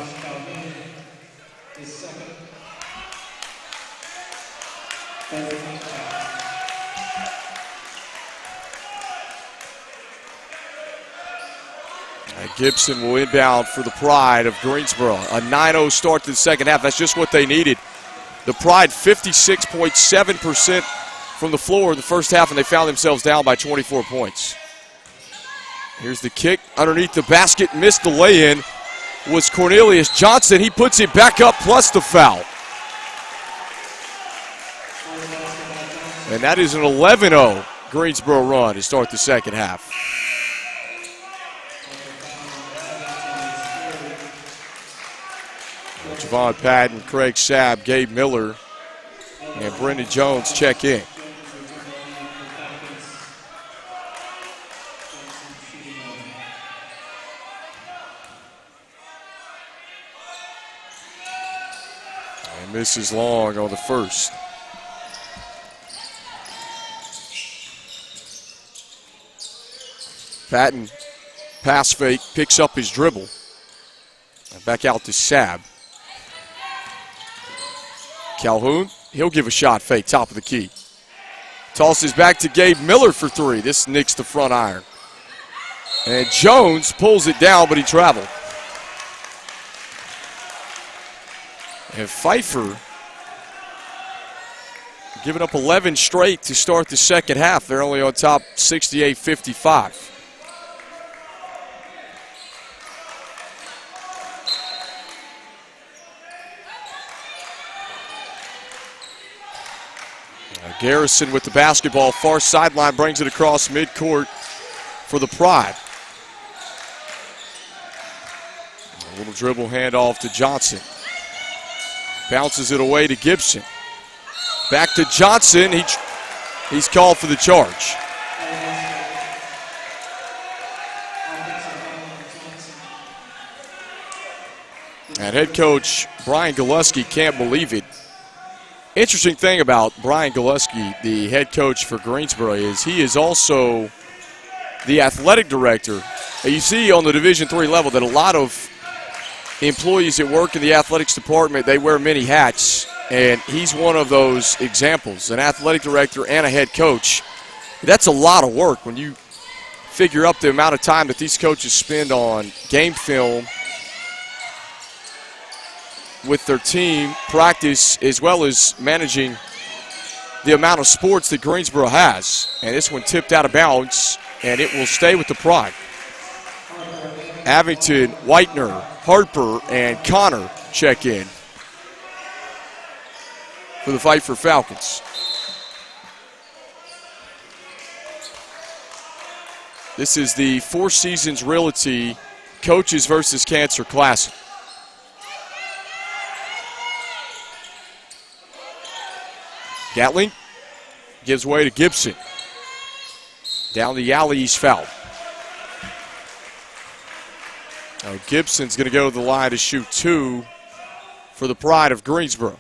[SPEAKER 2] Gibson will inbound for the Pride of Greensboro. A 9-0 start to the second half. That's just what they needed. The Pride 56.7% from the floor in the first half, and they found themselves down by 24 points. Here's the kick underneath the basket. Missed the lay-in was Cornelius Johnson. He puts it back up plus the foul. And that is an 11-0 Greensboro run to start the second half. Javon Patton, Craig Sapp, Gabe Miller, and Brendan Jones check in. And misses long on the first. Patton, pass fake, picks up his dribble. And back out to Sapp. Calhoun He'll give a shot fake, top of the key. Tosses back to Gabe Miller for three. This nicks the front iron. And Jones pulls it down, but he traveled. And Pfeiffer giving up 11 straight to start the second half. They're only on top 68-55. Garrison with the basketball, far sideline, brings it across midcourt for the Pride. A little dribble handoff to Johnson. Bounces it away to Gibson. Back to Johnson. He's called for the charge. And head coach Brian Gillespie can't believe it. Interesting thing about Brian Gillespie, the head coach for Greensboro, is he is also the athletic director. You see on the Division III level that a lot of employees that work in the athletics department, they wear many hats, and he's one of those examples, an athletic director and a head coach. That's a lot of work when you figure up the amount of time that these coaches spend on game film with their team, practice, as well as managing the amount of sports that Greensboro has. And this one tipped out of bounds, and it will stay with the Pride. Abington, Whitener, Harper, and Connor check in for the Pfeiffer Falcons. This is the Four Seasons Realty Coaches versus Cancer Classic. Gatling gives way to Gibson. Down the alley, he's fouled. Now Gibson's going to go to the line to shoot two for the Pride of Greensboro.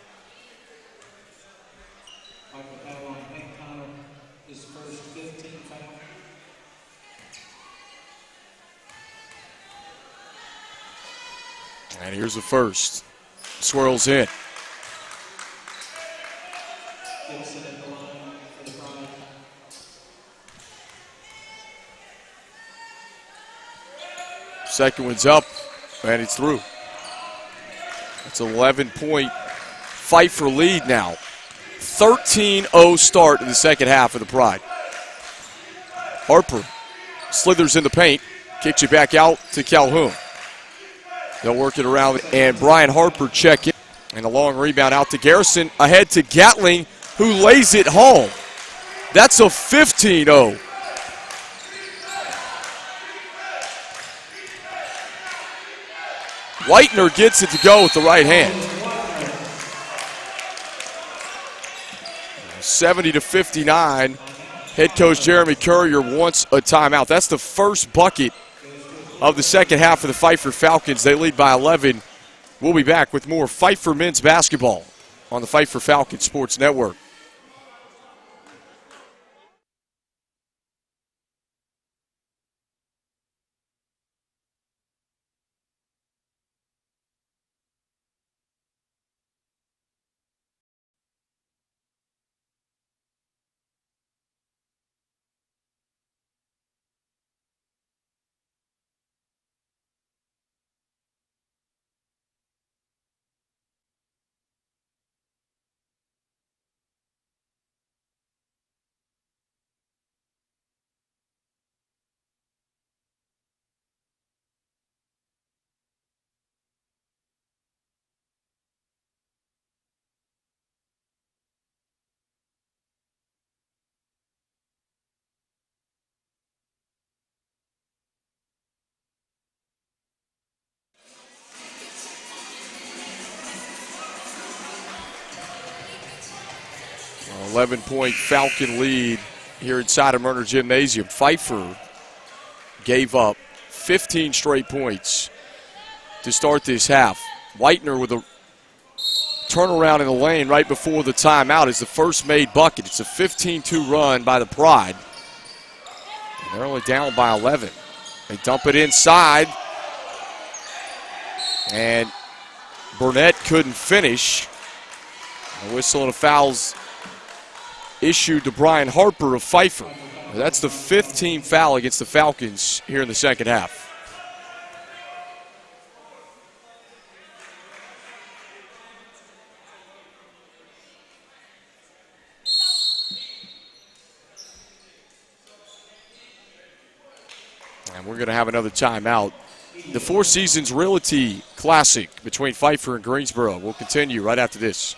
[SPEAKER 2] And here's the first. Swirls in. Second one's up, and it's through. It's an 11-point Pfeiffer lead now. 13-0 start in the second half of the Pride. Harper slithers in the paint, kicks it back out to Calhoun. They'll work it around, and Brian Harper check in. And a long rebound out to Garrison, ahead to Gatling, who lays it home. That's a 15-0. Whitener gets it to go with the right hand. 70-59. Head coach Jeremy Currier wants a timeout. That's the first bucket of the second half of the Pfeiffer Falcons. They lead by 11. We'll be back with more Pfeiffer men's basketball on the Pfeiffer Falcons Sports Network. An 11-point Falcon lead here inside of Murner Gymnasium. Pfeiffer gave up 15 straight points to start this half. Whitener with a turnaround in the lane right before the timeout is the first made bucket. It's a 15-2 run by the Pride. And they're only down by 11. They dump it inside. And Burnett couldn't finish. A whistle and a foul's issued to Brian Harper of Pfeiffer. That's the 5th team foul against the Falcons here in the second half. And we're going to have another timeout. The Four Seasons Realty Classic between Pfeiffer and Greensboro will continue right after this.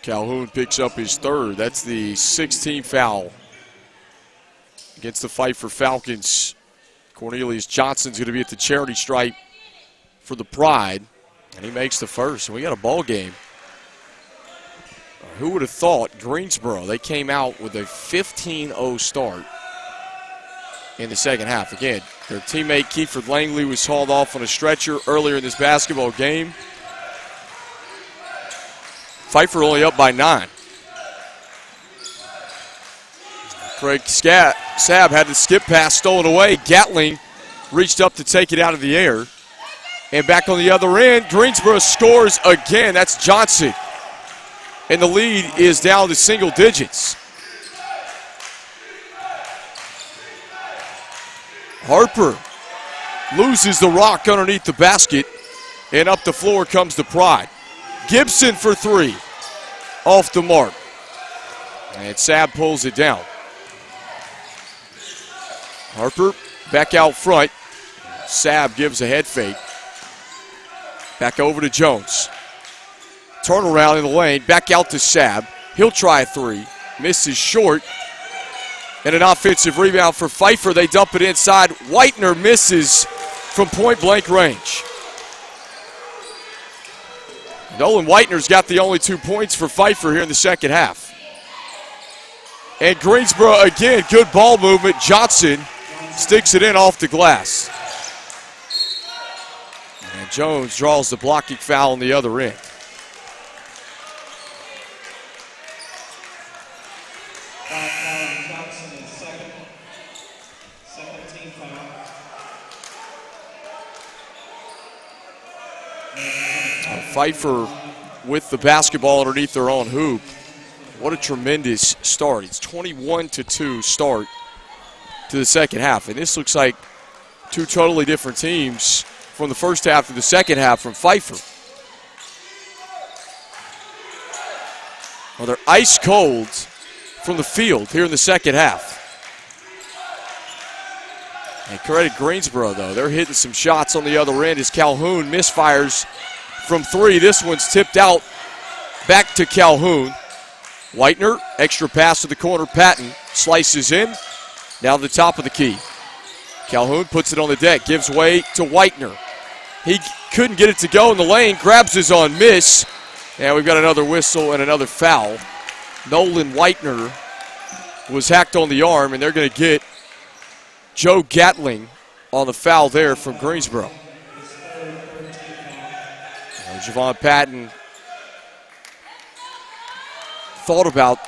[SPEAKER 2] Calhoun picks up his 3rd. That's the 16th foul against the Pfeiffer Falcons. Cornelius Johnson's going to be at the charity stripe for the Pride, and he makes the 1st. And we got a ball game. Who would have thought Greensboro, they came out with a 15-0 start in the second half. Again, their teammate Kiefer Langley was hauled off on a stretcher earlier in this basketball game. Pfeiffer only up by 9. Craig Sabb had the skip pass stolen away. Gatling reached up to take it out of the air. And back on the other end, Greensboro scores again. That's Johnson. And the lead is down to single digits. Harper loses the rock underneath the basket. And up the floor comes the Pride. Gibson for 3, off the mark. And Sabb pulls it down. Harper back out front. Sabb gives a head fake. Back over to Jones. Turnaround in the lane, back out to Sabb. He'll try a 3, misses short. And an offensive rebound for Pfeiffer. They dump it inside. Whitener misses from point-blank range. Nolan Whitener's got the only 2 points for Pfeiffer here in the second half. And Greensboro, again, good ball movement. Johnson sticks it in off the glass. And Jones draws the blocking foul on the other end. Pfeiffer with the basketball underneath their own hoop. What a tremendous start. It's 21-2 start to the second half. And this looks like 2 totally different teams from the first half to the second half from Pfeiffer. Well, they're ice cold from the field here in the second half. And credit Greensboro, though. They're hitting some shots on the other end as Calhoun misfires from 3. This one's tipped out back to Calhoun. Whitener, extra pass to the corner. Patton slices in. Down the top of the key. Calhoun puts it on the deck, gives way to Whitener. He couldn't get it to go in the lane, grabs his on miss. And we've got another whistle and another foul. Nolan Whitener was hacked on the arm, and they're going to get Joe Gatling on the foul there from Greensboro. Javon Patton thought about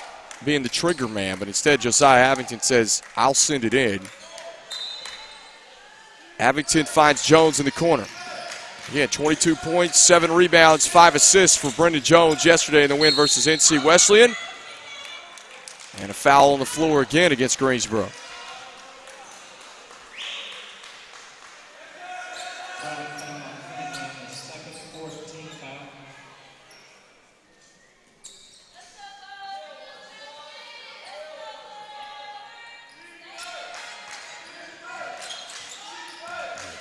[SPEAKER 2] being the trigger man, but instead Josiah Avington says, I'll send it in. Avington finds Jones in the corner. Again, 22 points, 7 rebounds, 5 assists for Brendan Jones yesterday in the win versus NC Wesleyan. And a foul on the floor again against Greensboro.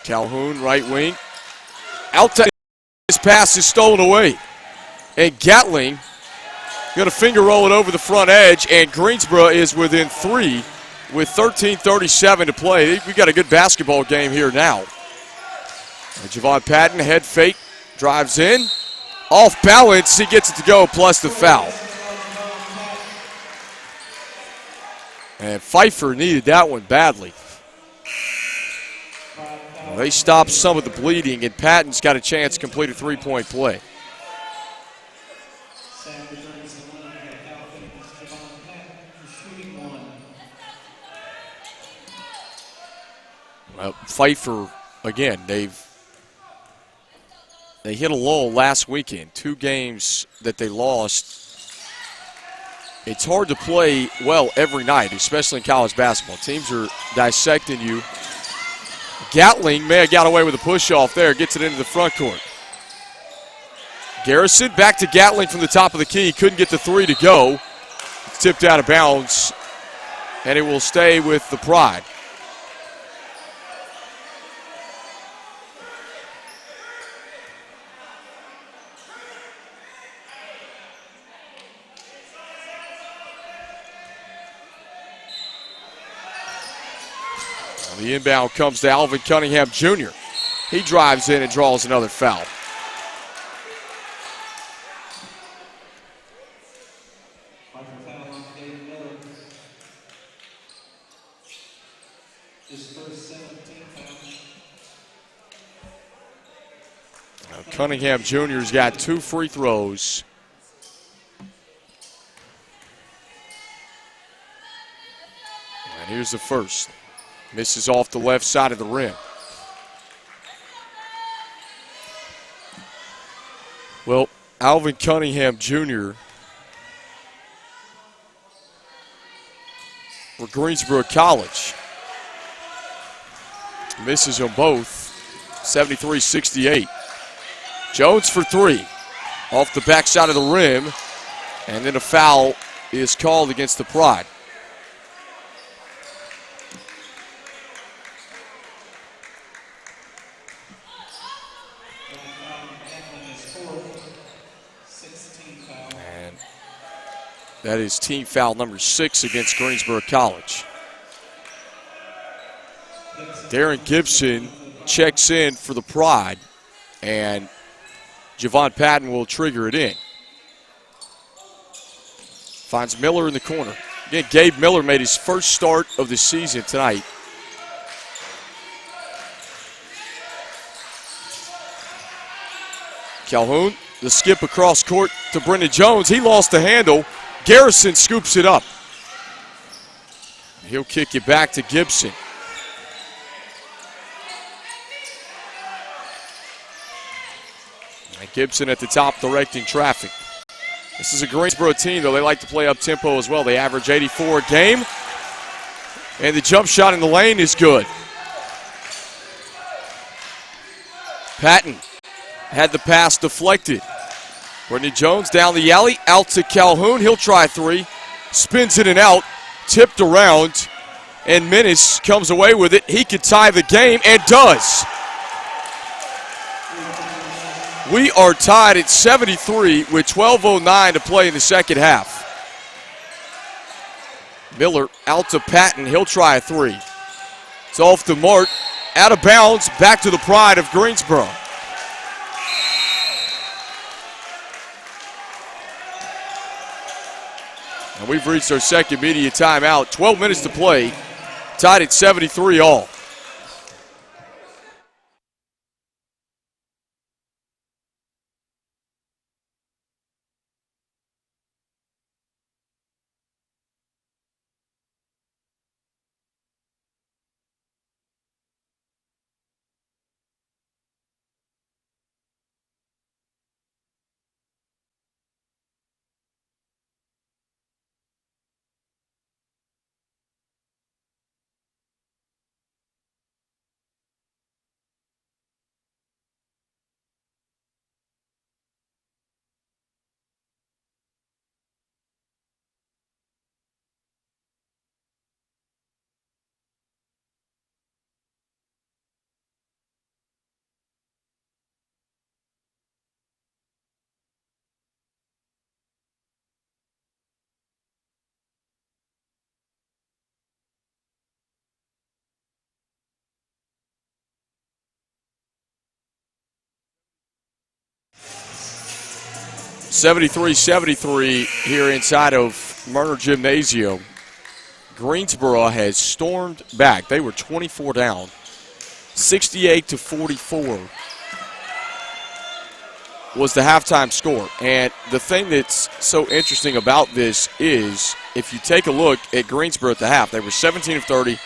[SPEAKER 2] Calhoun, right wing. Out to his pass is stolen away. And Gatling going to finger roll it over the front edge, and Greensboro is within 3 with 13:37 to play. We got a good basketball game here now. And Javon Patton, head fake, drives in. Off balance, he gets it to go, plus the foul. And Pfeiffer needed that one badly. Well, they stopped some of the bleeding, and Patton's got a chance to complete a three-point play. Well, Pfeiffer, again, they hit a lull last weekend. 2 games that they lost. It's hard to play well every night, especially in college basketball. Teams are dissecting you. Gatling may have got away with a push-off there, gets it into the front court. Garrison back to Gatling from the top of the key. Couldn't get the 3 to go. It's tipped out of bounds, and it will stay with the Pride. The inbound comes to Alvin Cunningham Jr. He drives in and draws another foul. Now, Cunningham Jr.'s got 2 free throws. And here's the first. Misses off the left side of the rim. Well, Alvin Cunningham Jr. for Greensboro College. Misses them both, 73-68. Jones for 3, off the backside of the rim, and then a foul is called against the Pride. That is team foul number 6 against Greensboro College. Darren Gibson checks in for the Pride, and Javon Patton will trigger it in. Finds Miller in the corner. Again, Gabe Miller made his first start of the season tonight. Calhoun, the skip across court to Brendan Jones. He lost the handle. Garrison scoops it up. He'll kick it back to Gibson. And Gibson at the top directing traffic. This is a Greensboro team, though. They like to play up-tempo as well. They average 84 a game. And the jump shot in the lane is good. Patton had the pass deflected. Brendan Jones down the alley, out to Calhoun. He'll try 3. Spins in and out, tipped around, and Menace comes away with it. He could tie the game, and does. We are tied at 73 with 12:09 to play in the second half. Miller out to Patton. He'll try a 3. It's off the mark, out of bounds, back to the Pride of Greensboro. And we've reached our second media timeout. 12 minutes to play. Tied at 73 all. 73-73 here inside of Murner Gymnasium. Greensboro has stormed back. They were 24 down, 68-44 was the halftime score. And the thing that's so interesting about this is if you take a look at Greensboro at the half, they were 17 of 30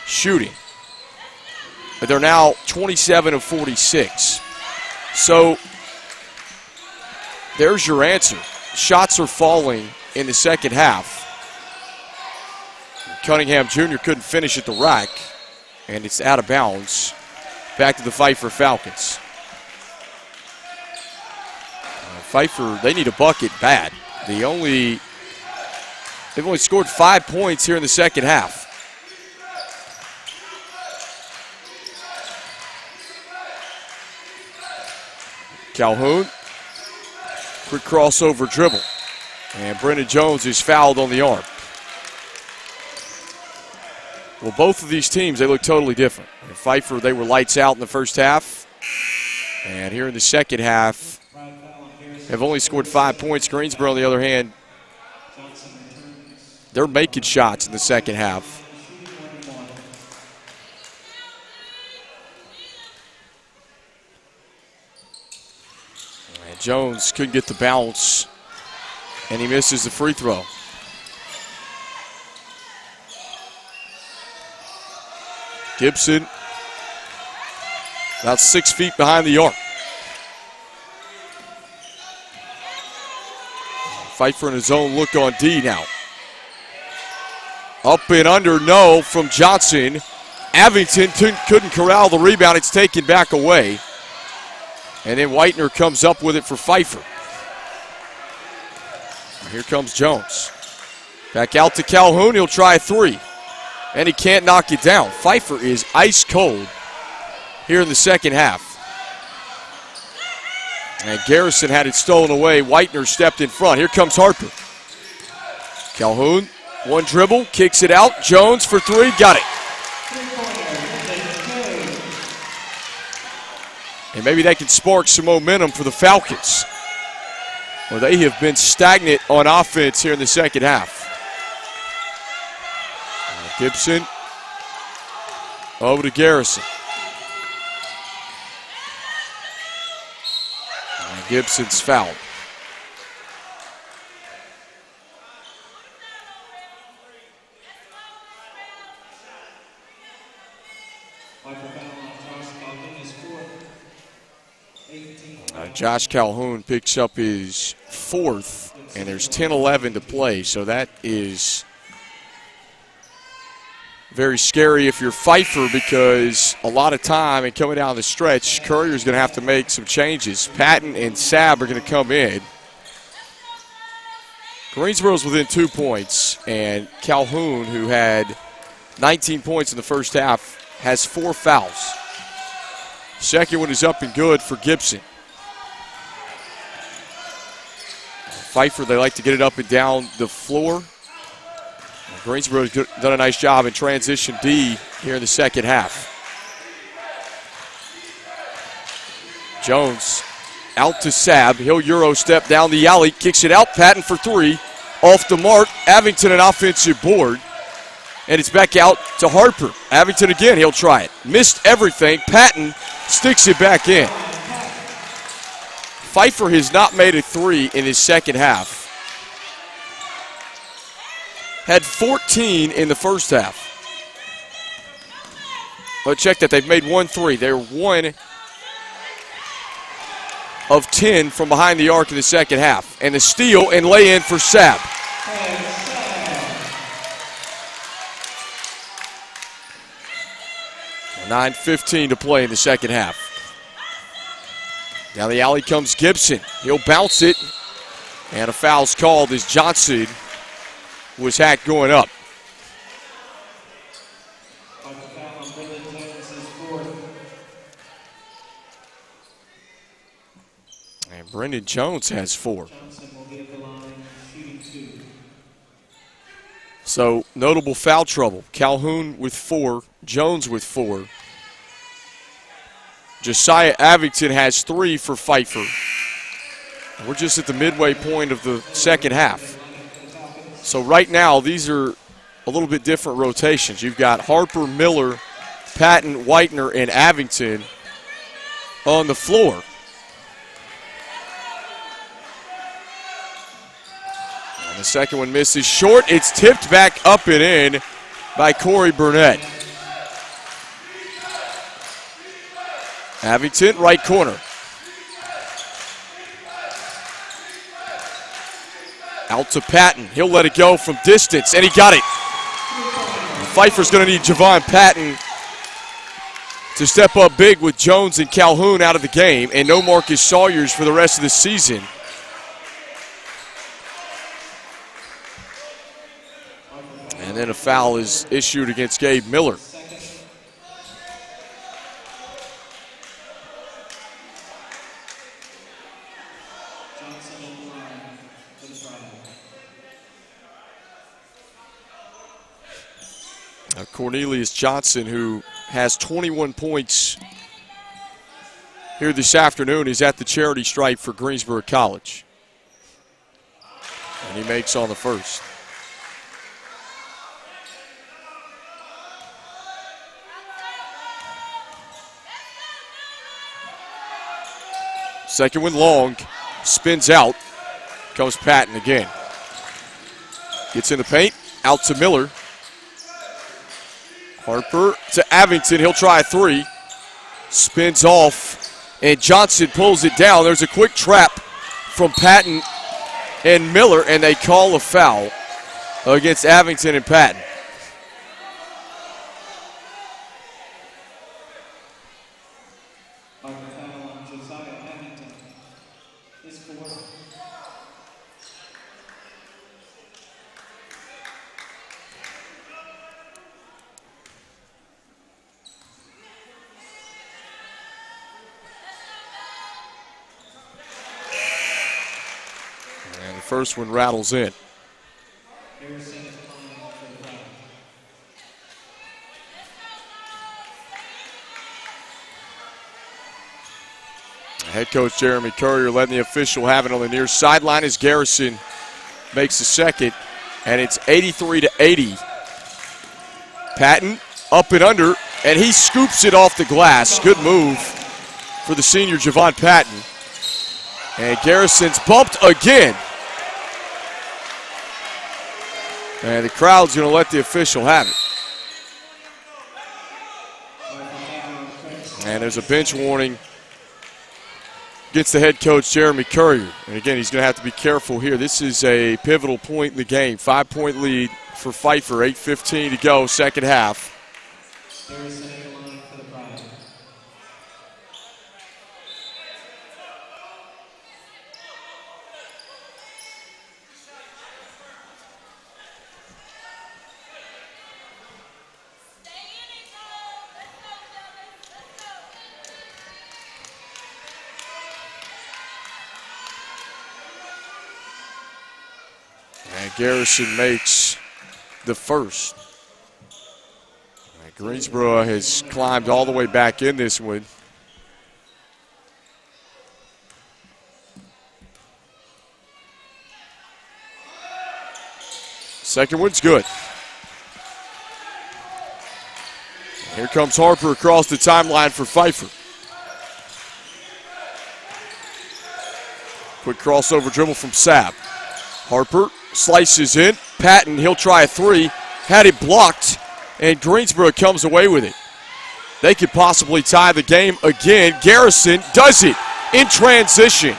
[SPEAKER 2] shooting. But they're now 27 of 46. So there's your answer. Shots are falling in the second half. Cunningham Jr. couldn't finish at the rack, and it's out of bounds. Back to the Pfeiffer Falcons. Pfeiffer, they need a bucket bad. They've only scored 5 points here in the second half. Calhoun, quick crossover dribble. And Brendan Jones is fouled on the arm. Well, both of these teams, they look totally different. In Pfeiffer, they were lights out in the first half. And here in the second half, have only scored 5 points. Greensboro, on the other hand, they're making shots in the second half. And Jones couldn't get the bounce, and he misses the free throw. Gibson about 6 feet behind the arc. Pfeiffer in his own look on D now. Up and under, no, from Johnson. Abington couldn't corral the rebound. It's taken back away. And then Whitener comes up with it for Pfeiffer. Here comes Jones. Back out to Calhoun. He'll try a three. And he can't knock it down. Pfeiffer is ice cold here in the second half. And Garrison had it stolen away. Whitener stepped in front. Here comes Harper. Calhoun, one dribble, kicks it out. Jones for three, got it. And maybe they can spark some momentum for the Falcons. Well, they have been stagnant on offense here in the second half. Gibson over to Garrison. And Gibson's fouled. Josh Calhoun picks up his fourth, and there's 10-11 to play, so that is very scary if you're Pfeiffer, because a lot of time and coming down the stretch, Courier's going to have to make some changes. Patton and Sabb are going to come in. Greensboro's within 2 points, and Calhoun, who had 19 points in the first half, has 4 fouls. Second one is up and good for Gibson. Pfeiffer, they like to get it up and down the floor. Greensboro's done a nice job in transition D here in the second half. Jones out to Sabb. He'll Euro step down the alley, kicks it out. Patton for three. Off the mark. Abington an offensive board. And it's back out to Harper. Abington again, he'll try it. Missed everything. Patton sticks it back in. Pfeiffer has not made a three in his second half. Had 14 in the first half. But check that, they've made 1 3. They're 1 of 10 from behind the arc in the second half. And the steal and lay in for Sabb. $9:15 to play in the second half. Down the alley comes Gibson. He'll bounce it. And a foul's called as Johnson was hacked going up. And Brendan Jones has 4. So notable foul trouble. Calhoun with 4, Jones with 4. Josiah Abington has 3 for Pfeiffer. We're just at the midway point of the second half. So right now, these are a little bit different rotations. You've got Harper, Miller, Patton, Whitener, and Avington on the floor. And the second one misses short. It's tipped back up and in by Corey Burnett. Avington, right corner. Out to Patton. He'll let it go from distance, and he got it. Pfeiffer's going to need Javon Patton to step up big with Jones and Calhoun out of the game, and no Marcus Sawyers for the rest of the season. And then a foul is issued against Gabe Miller. Cornelius Johnson, who has 21 points here this afternoon, is at the charity stripe for Greensboro College. And he makes on the first. Second one long, spins out, comes Patton again. Gets in the paint, out to Miller. Harper to Avington, he'll try a three. Spins off, and Johnson pulls it down. There's a quick trap from Patton and Miller, and they call a foul against Avington and Patton. First one rattles in. Head coach Jeremy Currier letting the official have it on the near sideline as Garrison makes the second, and it's 83-80. Patton up and under, and he scoops it off the glass. Good move for the senior Javon Patton. And Garrison's bumped again. And the crowd's going to let the official have it. And there's a bench warning against the head coach, Jeremy Currier. And again, he's going to have to be careful here. This is a pivotal point in the game. 5-point lead for Pfeiffer, 8:15 to go, second half. Garrison makes the first. Greensboro has climbed all the way back in this one. Second one's good. Here comes Harper across the timeline for Pfeiffer. Quick crossover dribble from Sapp. Harper slices in. Patton, he'll try a three. Had it blocked, and Greensboro comes away with it. They could possibly tie the game again. Garrison does it in transition.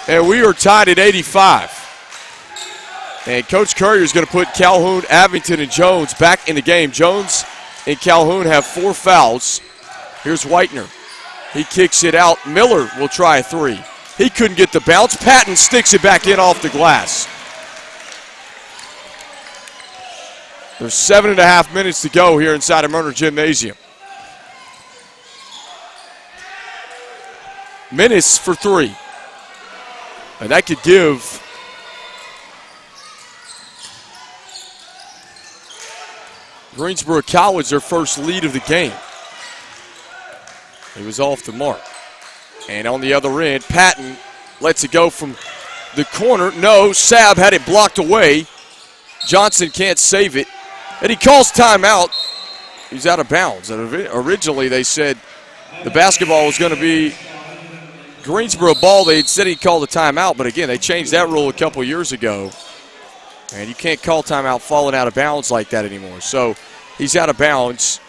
[SPEAKER 2] And we are tied at 85. And Coach Currier is going to put Calhoun, Avington, and Jones back in the game. Jones and Calhoun have 4 fouls. Here's Whitener. He kicks it out. Miller will try a three. He couldn't get the bounce. Patton sticks it back in off the glass. There's 7.5 minutes to go here inside of Murner Gymnasium. Menace for three. And that could give Greensboro College their first lead of the game. He was off the mark. And on the other end, Patton lets it go from the corner. No, Sabb had it blocked away. Johnson can't save it. And he calls timeout. He's out of bounds. Originally, they said the basketball was going to be Greensboro ball. They said he called a timeout, but again, they changed that rule a couple years ago. And you can't call timeout falling out of bounds like that anymore. So he's out of bounds.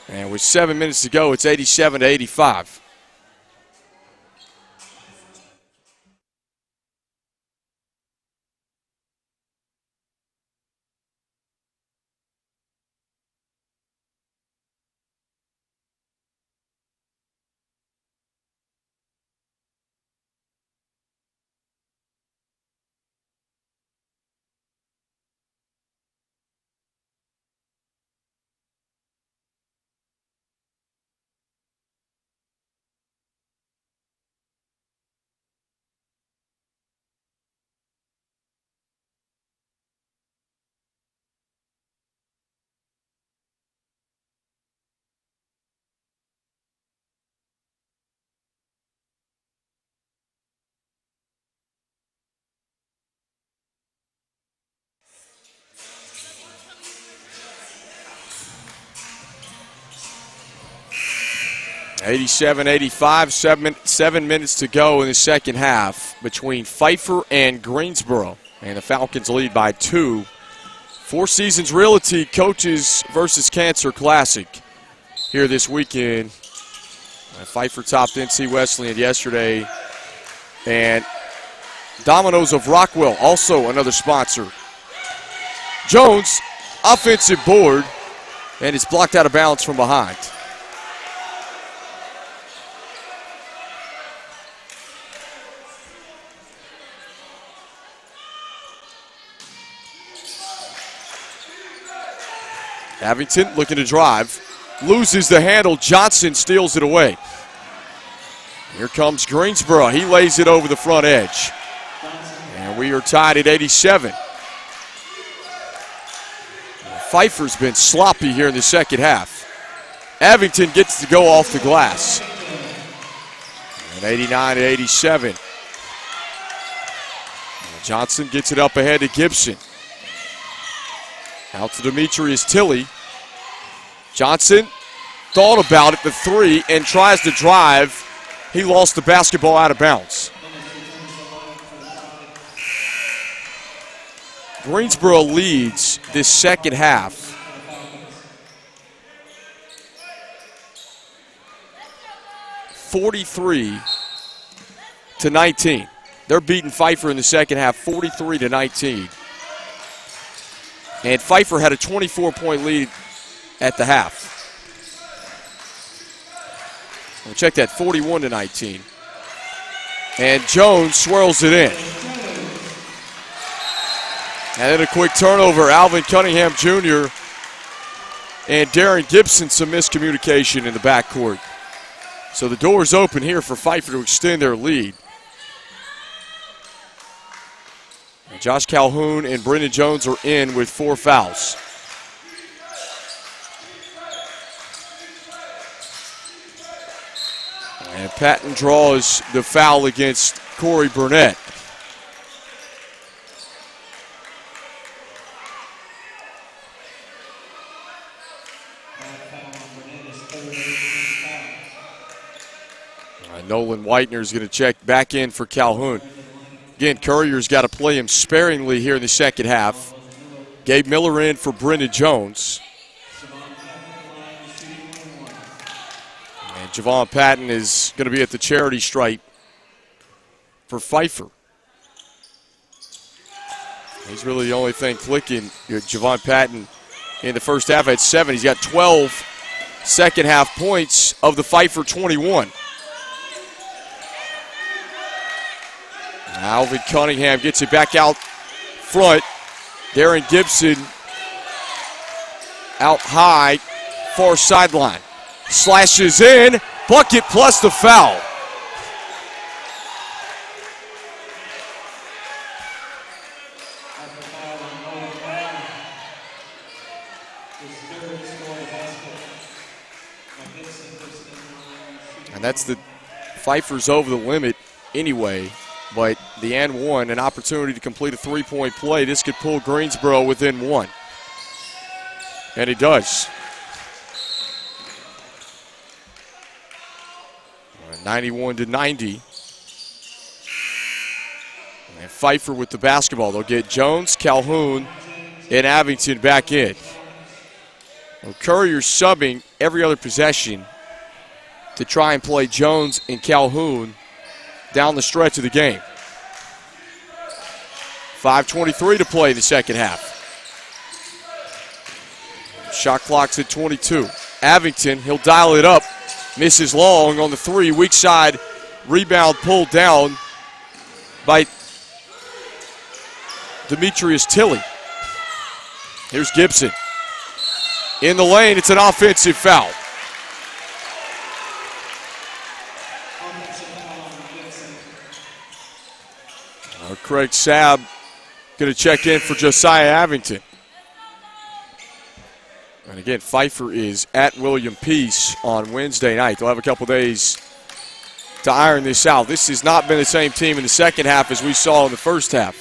[SPEAKER 2] And with 7 minutes to go, it's 87-85. Seven minutes to go in the second half between Pfeiffer and Greensboro. And the Falcons lead by 2. Four Seasons Realty Coaches versus Cancer Classic here this weekend. Pfeiffer topped NC Wesleyan yesterday. And Domino's of Rockwell, also another sponsor. Jones, offensive board, and it's blocked out of bounds from behind. Abington looking to drive. Loses the handle. Johnson steals it away. Here comes Greensboro. He lays it over the front edge. And we are tied at 87. Pfeiffer's been sloppy here in the second half. Abington gets to go off the glass. And 89-87. Johnson gets it up ahead to Gibson. Out to Demetrius Tilley. Johnson thought about it, the three, and tries to drive. He lost the basketball out of bounds. Greensboro leads this second half. (43-19). They're beating Pfeiffer in the second half, 43-19. And Pfeiffer had a 24-point lead at the half. We'll check that, 41-19. And Jones swirls it in. And then a quick turnover. Alvin Cunningham Jr. and Darren Gibson, some miscommunication in the backcourt. So the door's open here for Pfeiffer to extend their lead. And Josh Calhoun and Brendan Jones are in with 4 fouls. And Patton draws the foul against Corey Burnett. Nolan Whitener is going to check back in for Calhoun. Again, Courier's got to play him sparingly here in the second half. Gabe Miller in for Brendan Jones. And Javon Patton is going to be at the charity stripe for Pfeiffer. He's really the only thing clicking. Javon Patton in the first half had 7. He's got 12 second half points of the Pfeiffer 21. Alvin Cunningham gets it back out front. Darren Gibson out high, far sideline. Slashes in, bucket plus the foul. And that's the Pfeiffer's over the limit anyway. But the and one, an opportunity to complete a three-point play. This could pull Greensboro within one. And he does. 91-90. And Pfeiffer with the basketball. They'll get Jones, Calhoun, and Abington back in. Well, Courier's subbing every other possession to try and play Jones and Calhoun down the stretch of the game. 5:23 to play in the second half. Shot clock's at 22. Abington, he'll dial it up. Misses long on the three. Weak side rebound pulled down by Demetrius Tilley. Here's Gibson. In the lane, it's an offensive foul. Craig Sabb going to check in for Josiah Abington. And again, Pfeiffer is at William Peace on Wednesday night. They'll have a couple days to iron this out. This has not been the same team in the second half as we saw in the first half.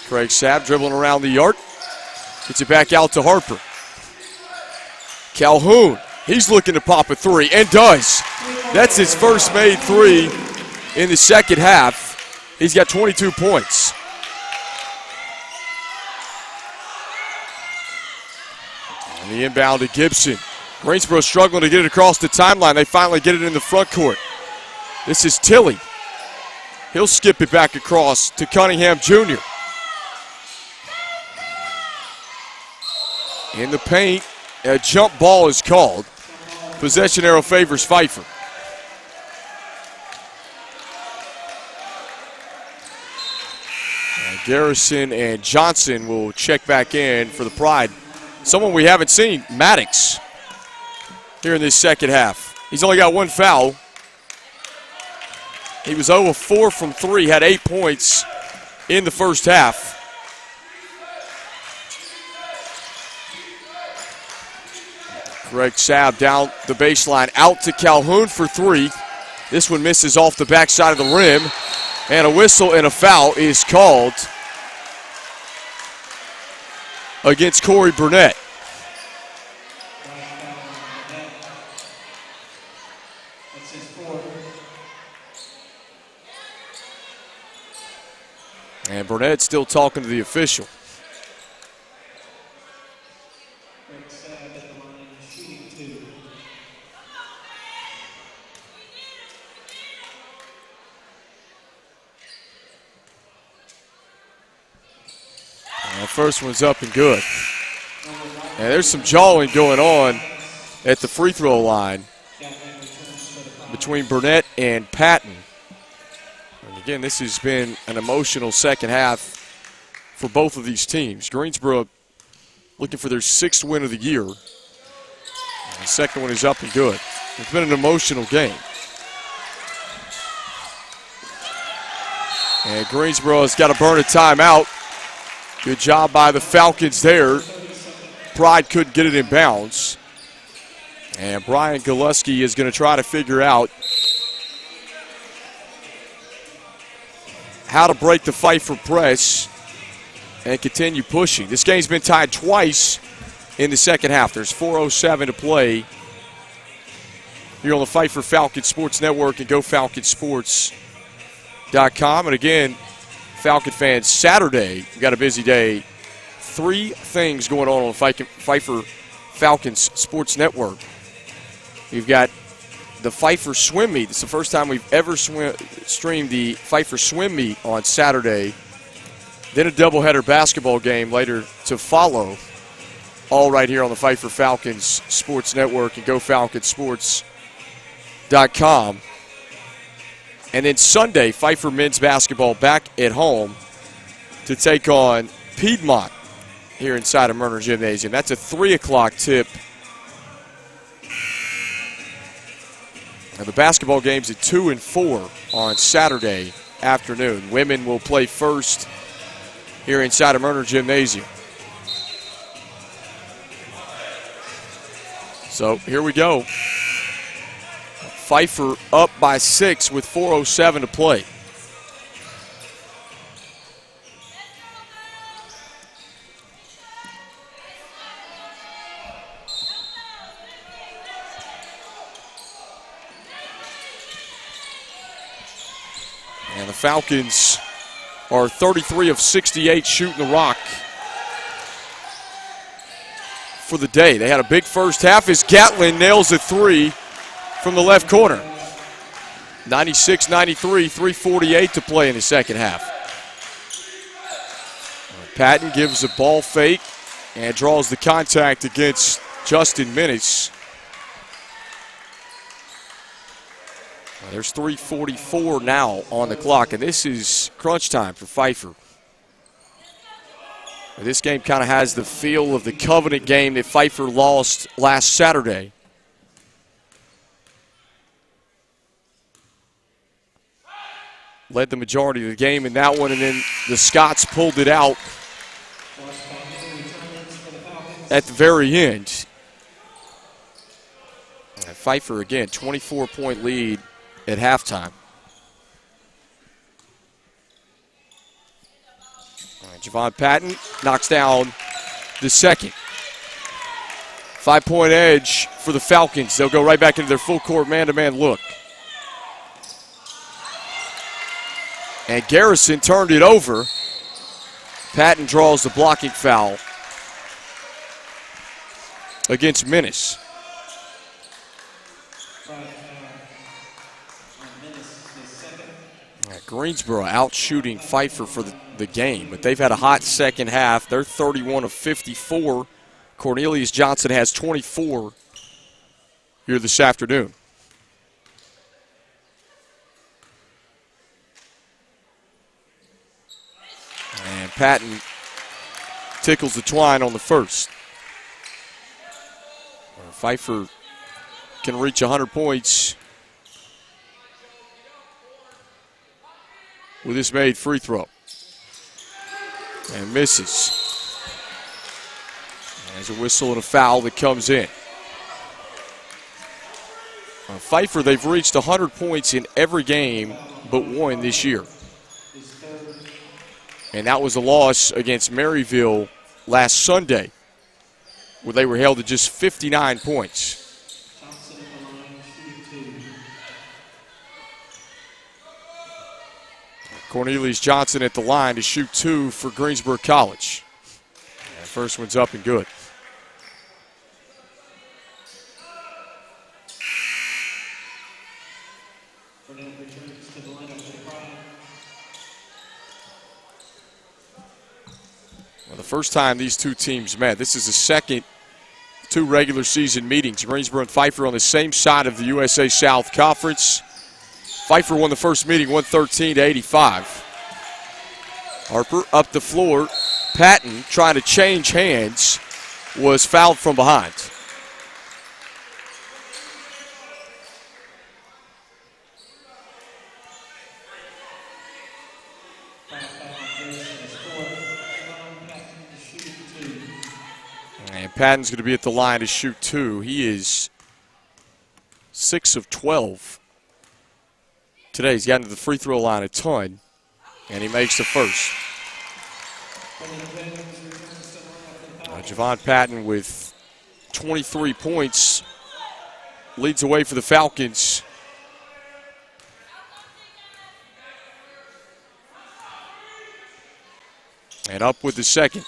[SPEAKER 2] Craig Sabb dribbling around the arc. Gets it back out to Harper. Calhoun, he's looking to pop a three, and does. That's his first made three in the second half. He's got 22 points. And the inbound to Gibson. Greensboro struggling to get it across the timeline. They finally get it in the front court. This is Tilley. He'll skip it back across to Cunningham Jr. In the paint, a jump ball is called. Possession arrow favors Pfeiffer. Garrison and Johnson will check back in for the Pride. Someone we haven't seen, Maddox, here in this second half. He's only got one foul. He was 0 of 4 from 3, had 8 points in the first half. Craig Sabb down the baseline, out to Calhoun for 3. This one misses off the backside of the rim. And a whistle and a foul is called against Corey Burnett. And Burnett still talking to the official. And the first one's up and good. And there's some jawing going on at the free throw line between Burnett and Patton. And again, this has been an emotional second half for both of these teams. Greensboro looking for their 6th win of the year. And the second one is up and good. It's been an emotional game. And Greensboro has got to burn a timeout. Good job by the Falcons there. Pride couldn't get it in bounds. And Brian Gillespie is going to try to figure out how to break the Pfeiffer press and continue pushing. This game's been tied twice in the second half. There's 4:07 to play here on the Pfeiffer Falcons Sports Network and GoFalconsSports.com. And again, Falcon fans, Saturday, we got a busy day. 3 things going on Pfeiffer Falcons Sports Network. We've got the Pfeiffer Swim Meet. It's the first time we've ever streamed the Pfeiffer Swim Meet on Saturday. Then a doubleheader basketball game later to follow. All right here on the Pfeiffer Falcons Sports Network and GoFalconsSports.com. And then Sunday, Pfeiffer men's basketball back at home to take on Piedmont here inside of Murner Gymnasium. That's a 3 o'clock tip. And the basketball game's at 2 and 4 on Saturday afternoon. Women will play first here inside of Murner Gymnasium. So here we go. Pfeiffer up by 6 with 4:07 to play. And the Falcons are 33 of 68 shooting the rock for the day. They had a big first half as Gatlin nails a three from the left corner. 96-93, 3:48 to play in the second half. Patton gives a ball fake and draws the contact against Justin Minnis. There's 3:44 now on the clock, and this is crunch time for Pfeiffer. This game kind of has the feel of the Covenant game that Pfeiffer lost last Saturday. Led the majority of the game in that one, and then the Scots pulled it out at the very end. And Pfeiffer, again, 24-point lead at halftime. Javon Patton knocks down the second. 5-point edge for the Falcons. They'll go right back into their full court man-to-man look. And Garrison turned it over. Patton draws the blocking foul against Minnis. Greensboro out shooting Pfeiffer for the game, but they've had a hot second half. They're 31 of 54. Cornelius Johnson has 24 here this afternoon. And Patton tickles the twine on the first. Pfeiffer can reach 100 points with this made free throw. And misses. There's a whistle and a foul that comes in. Pfeiffer, they've reached 100 points in every game but one this year. And that was a loss against Maryville last Sunday, where they were held to just 59 points. Cornelius Johnson at the line to shoot two for Greensboro College. And first one's up and good. Well, the first time these two teams met, this is the second two regular season meetings. Greensboro and Pfeiffer on the same side of the USA South Conference. Pfeiffer won the first meeting 113-85. Harper up the floor. Patton, trying to change hands, was fouled from behind. And Patton's going to be at the line to shoot two. He is 6 of 12. Today he's gotten to the free throw line a ton, and he makes the first. Javon Patton with 23 points leads away for the Falcons. And up with the second.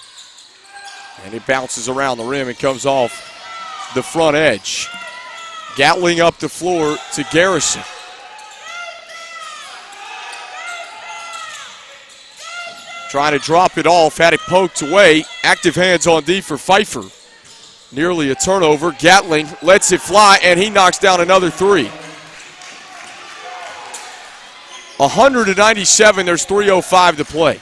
[SPEAKER 2] And it bounces around the rim and comes off the front edge. Gatling up the floor to Garrison. Trying to drop it off, had it poked away. Active hands on D for Pfeiffer. Nearly a turnover. Gatling lets it fly, and he knocks down another three. 197, there's 3:05 to play.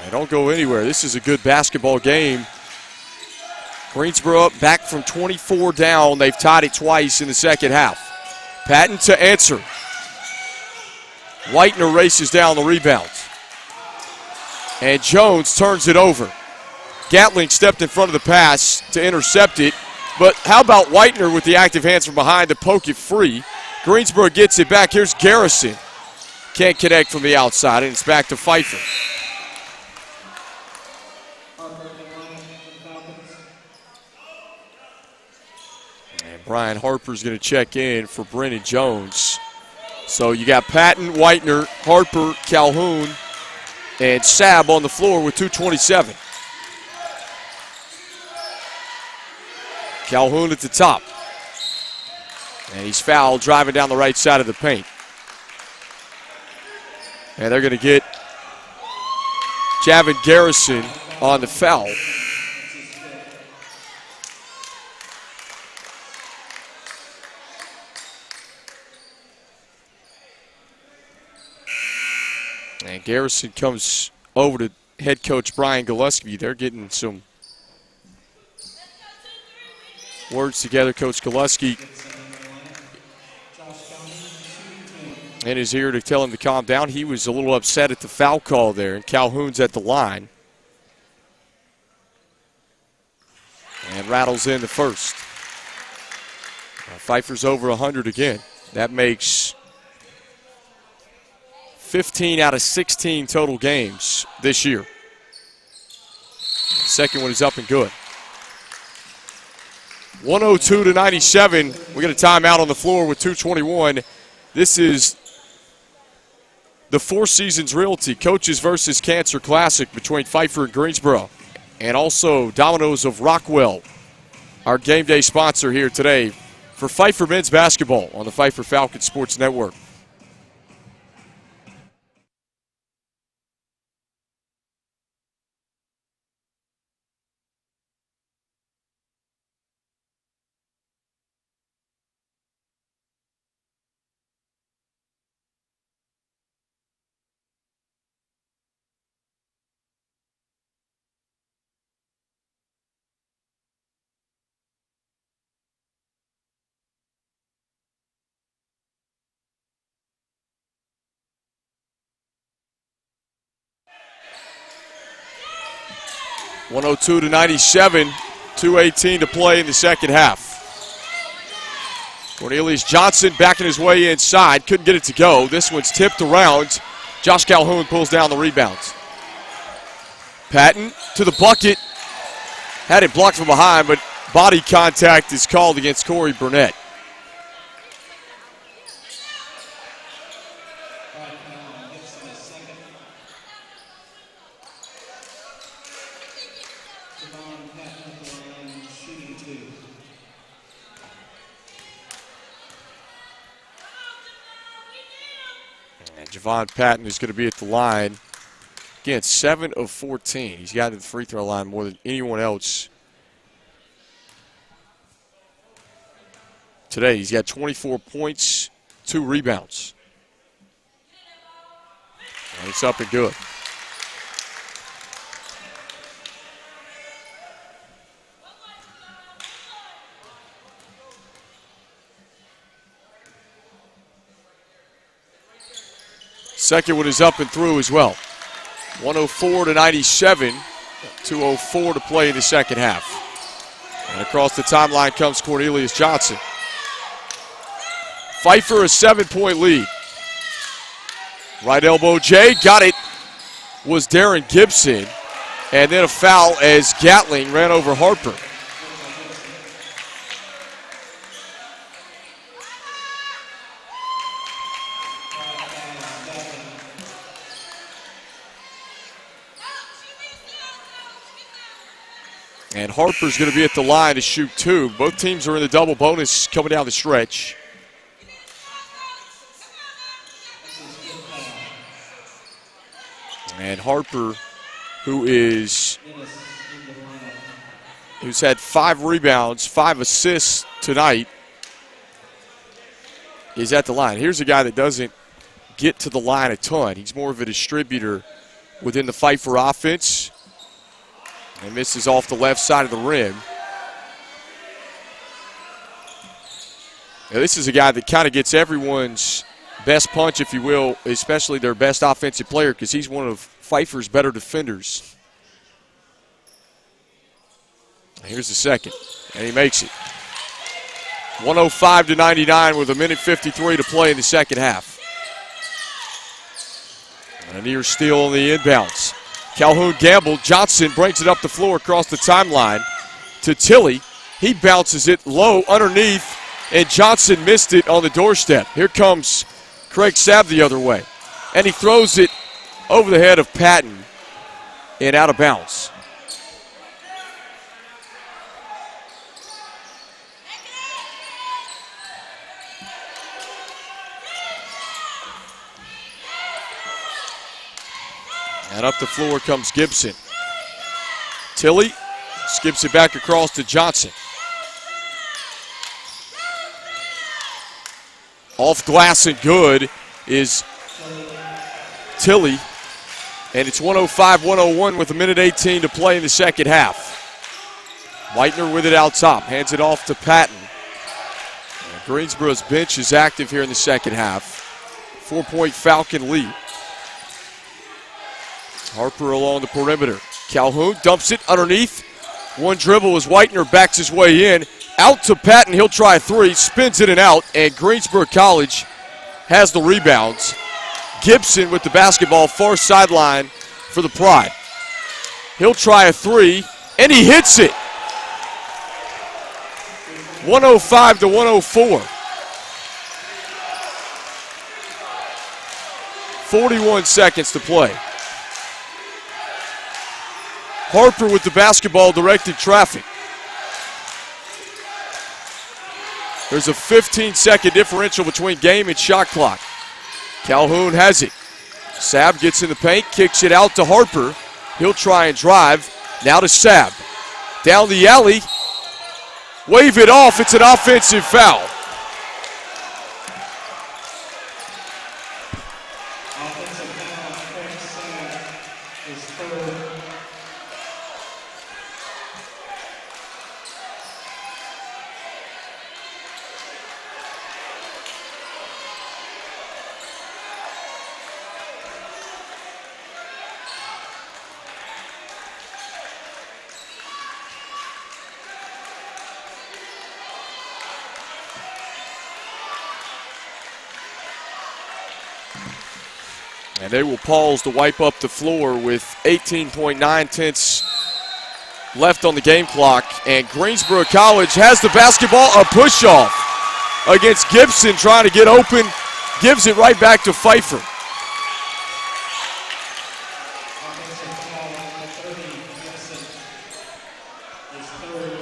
[SPEAKER 2] And don't go anywhere. This is a good basketball game. Greensboro up back from 24 down. They've tied it twice in the second half. Patton to answer. Whitener races down the rebound. And Jones turns it over. Gatling stepped in front of the pass to intercept it. But how about Whitener with the active hands from behind to poke it free? Greensboro gets it back. Here's Garrison. Can't connect from the outside, and it's back to Pfeiffer. And Brian Harper's going to check in for Brennan Jones. So you got Patton, Whitener, Harper, Calhoun, and Sabb on the floor with 2:27. Calhoun at the top. And he's fouled driving down the right side of the paint. And they're going to get Javin Garrison on the foul. And Garrison comes over to head coach Brian Gillespie. They're getting some words together. Coach Gillespie in his ear to tell him to calm down. He was a little upset at the foul call there, and Calhoun's at the line. And rattles in the first. Pfeiffer's over 100 again. That makes 15 out of 16 total games this year. Second one is up and good. 102-97. We got a timeout on the floor with 2:21. This is the Four Seasons Realty Coaches versus Cancer Classic between Pfeiffer and Greensboro. And also Domino's of Rockwell, our game day sponsor here today for Pfeiffer men's basketball on the Pfeiffer Falcon Sports Network. (102-97), 2:18 to play in the second half. Cornelius Johnson backing his way inside, couldn't get it to go. This one's tipped around. Josh Calhoun pulls down the rebounds. Patton to the bucket. Had it blocked from behind, but body contact is called against Corey Burnett. Javon Patton is going to be at the line. Again, 7 of 14. He's gotten to the free throw line more than anyone else today. He's got 24 points, 2 rebounds. And it's up and good. Second one is up and through as well. 104-97, 2:04 to play in the second half. And across the timeline comes Cornelius Johnson. Pfeiffer a 7-point lead. Right elbow Jay, got it, was Darren Gibson. And then a foul as Gatling ran over Harper. And Harper's going to be at the line to shoot 2. Both teams are in the double bonus coming down the stretch. And Harper, who's had 5 rebounds, 5 assists tonight, is at the line. Here's a guy that doesn't get to the line a ton. He's more of a distributor within the Pfeiffer offense. And misses off the left side of the rim. Now, this is a guy that kind of gets everyone's best punch, if you will, especially their best offensive player, because he's one of Pfeiffer's better defenders. Here's the second, and he makes it. 105-99 with 1:53 to play in the second half. A near steal on the inbounds. Calhoun gambled. Johnson brings it up the floor across the timeline to Tilley. He bounces it low underneath, and Johnson missed it on the doorstep. Here comes Craig Sabb the other way, and he throws it over the head of Patton and out of bounds. And up the floor comes Gibson. Tilley skips it back across to Johnson. Off glass and good is Tilley. And it's 105-101 with 1:18 to play in the second half. Whitener with it out top. Hands it off to Patton. And Greensboro's bench is active here in the second half. 4-point Falcon lead. Harper along the perimeter. Calhoun dumps it underneath. One dribble as Whitener backs his way in. Out to Patton. He'll try a three. Spins it and out. And Greensboro College has the rebounds. Gibson with the basketball far sideline for the Pride. He'll try a three. And he hits it. 105-104. 41 seconds to play. Harper with the basketball directed traffic. There's a 15-second differential between game and shot clock. Calhoun has it. Sabb gets in the paint, kicks it out to Harper. He'll try and drive. Now to Sabb. Down the alley. Wave it off. It's an offensive foul.
[SPEAKER 1] Offensive foul on Craig Sabb is third.
[SPEAKER 2] And they will pause to wipe up the floor with 18.9 tenths left on the game clock. And Greensboro College has the basketball, a push-off against Gibson trying to get open. Gives it right back to Pfeiffer.
[SPEAKER 1] Offensive foul on the 30. Gibson is third.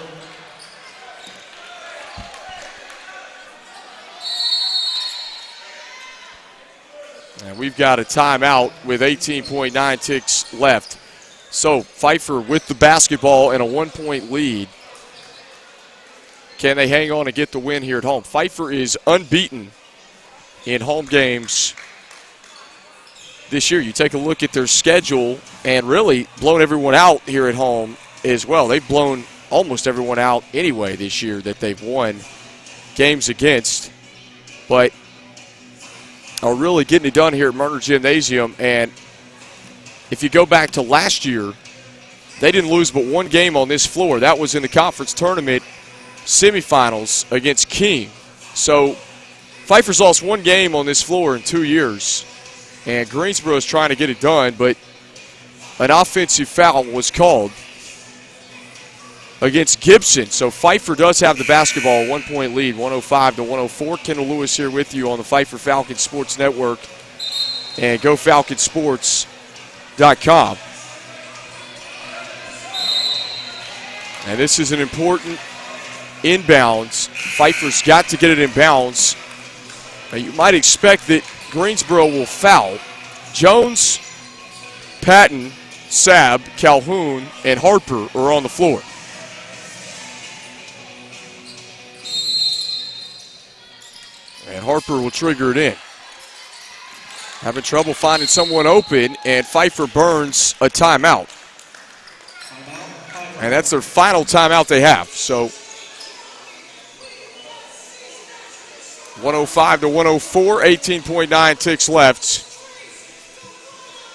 [SPEAKER 2] And we've got a timeout with 18.9 ticks left. So Pfeiffer with the basketball and a 1-point lead. Can they hang on and get the win here at home? Pfeiffer is unbeaten in home games this year. You take a look at their schedule and really blown everyone out here at home as well. They've blown almost everyone out anyway this year that they've won games against. But are really getting it done here at Murner Gymnasium. And if you go back to last year, they didn't lose but one game on this floor. That was in the conference tournament semifinals against King. So Pfeiffer's lost one game on this floor in 2 years. And Greensboro is trying to get it done, but an offensive foul was called against Gibson. So Pfeiffer does have the basketball, 1-point lead, 105-104. Kendall Lewis here with you on the Pfeiffer Falcons Sports Network and GoFalconsSports.com. And this is an important inbounds. Pfeiffer's got to get it in bounds. Now you might expect that Greensboro will foul. Jones, Patton, Sabb, Calhoun, and Harper are on the floor. And Harper will trigger it in. Having trouble finding someone open, and Pfeiffer burns a timeout. And that's their final timeout they have. So 105-104, 18.9 ticks left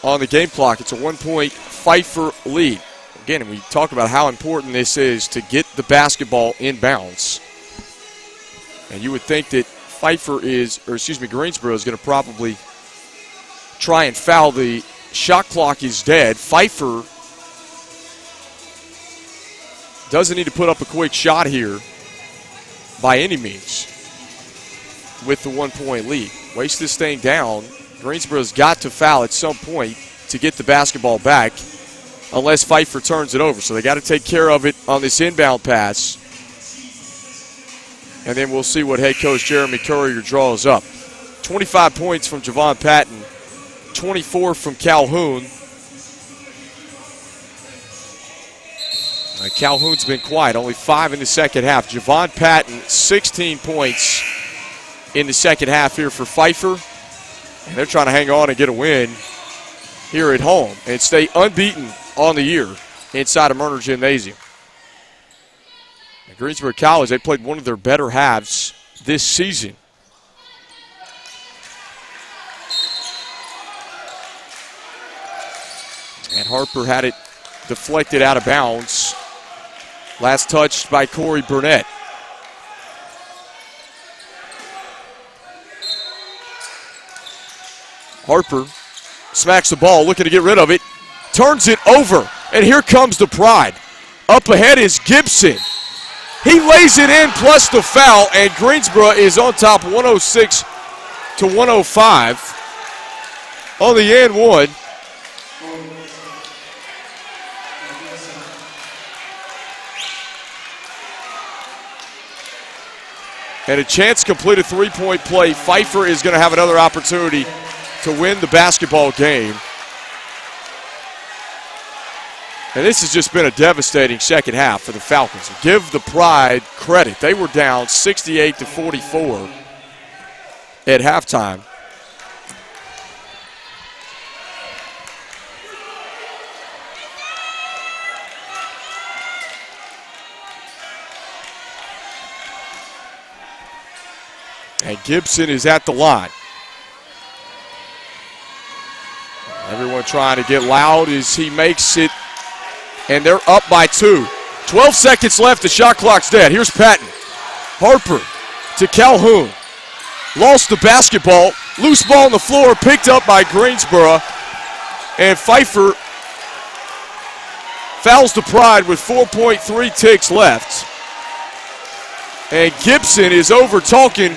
[SPEAKER 2] on the game clock. It's a 1-point Pfeiffer lead. We'll again, we talked about how important this is to get the basketball inbounds. And you would think that Greensboro is going to probably try and foul. The shot clock is dead. Pfeiffer doesn't need to put up a quick shot here by any means with the 1-point lead. Waste this thing down. Greensboro's got to foul at some point to get the basketball back unless Pfeiffer turns it over. So they got to take care of it on this inbound pass. And then we'll see what head coach Jeremy Courier draws up. 25 points from Javon Patton, 24 from Calhoun. Calhoun's been quiet, only 5 in the second half. Javon Patton, 16 points in the second half here for Pfeiffer. And they're trying to hang on and get a win here at home and stay unbeaten on the year inside of Murner Gymnasium. At Greensboro College, they played one of their better halves this season. And Harper had it deflected out of bounds. Last touched by Corey Burnett. Harper smacks the ball, looking to get rid of it. Turns it over, and here comes the Pride. Up ahead is Gibson. He lays it in plus the foul, and Greensboro is on top 106 to 105 on the and one. And a chance to complete a three-point play. Pfeiffer is going to have another opportunity to win the basketball game. And this has just been a devastating second half for the Falcons. Give the Pride credit. They were down 68 to 44 at halftime. And Gibson is at the line. Everyone trying to get loud as he makes it. And they're up by 2. 12 seconds left. The shot clock's dead. Here's Patton. Harper to Calhoun. Lost the basketball. Loose ball on the floor. Picked up by Greensboro. And Pfeiffer fouls the Pride with 4.3 ticks left. And Gibson is over talking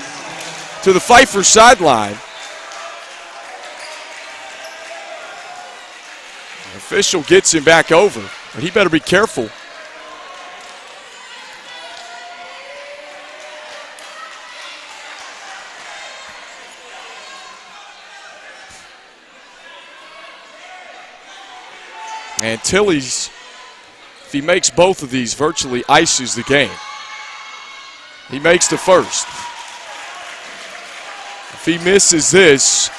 [SPEAKER 2] to the Pfeiffer sideline. The official gets him back over. But he better be careful. And Tilley's, if he makes both of these, virtually ices the game. He makes the first. If he misses this,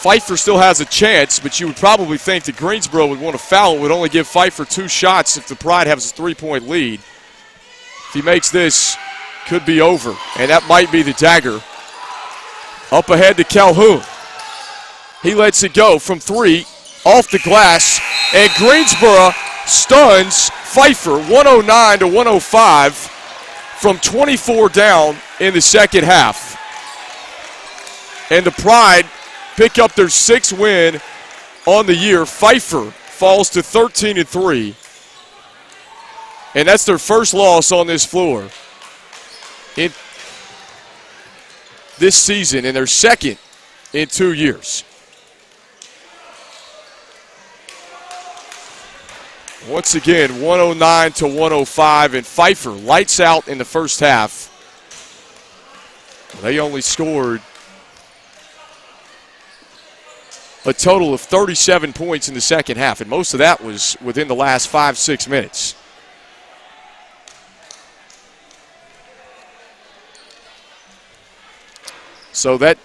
[SPEAKER 2] Pfeiffer still has a chance, but you would probably think that Greensboro would want to foul. It would only give Pfeiffer 2 shots if the Pride has a 3-point lead. If he makes this, could be over, and that might be the dagger. Up ahead to Calhoun. He lets it go from 3, off the glass, and Greensboro stuns Pfeiffer 109 to 105 from 24 down in the second half. And the Pride pick up their 6th win on the year. Pfeiffer falls to 13-3. And that's their first loss on this floor in this season, and their 2nd in 2 years. Once again, 109 to 105, and Pfeiffer lights out in the first half. They only scored a total of 37 points in the second half, and most of that was within the last 5-6 minutes. So that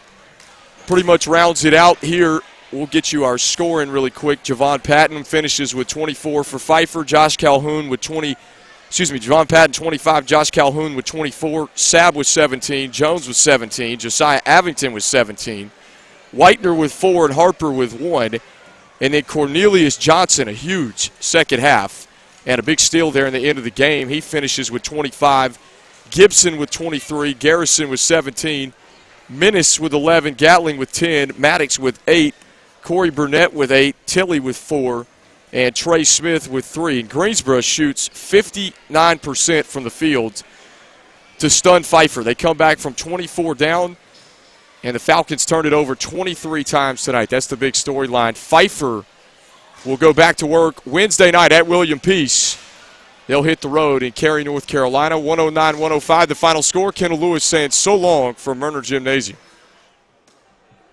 [SPEAKER 2] pretty much rounds it out here. We'll get you our scoring really quick. Javon Patton finishes with 24 for Pfeiffer. Javon Patton 25, Josh Calhoun with 24, Sabb with 17, Jones with 17, Josiah Avington with 17, Whitener with 4, and Harper with 1. And then Cornelius Johnson, a huge second half, and a big steal there in the end of the game. He finishes with 25. Gibson with 23. Garrison with 17. Menace with 11. Gatling with 10. Maddox with 8. Corey Burnett with 8. Tilley with 4. And Trey Smith with 3. And Greensboro shoots 59% from the field to stun Pfeiffer. They come back from 24 down, and the Falcons turned it over 23 times tonight. That's the big storyline. Pfeiffer will go back to work Wednesday night at William Peace. They'll hit the road in Cary, North Carolina. 109-105 the final score. Kendall Lewis saying so long from Murner Gymnasium.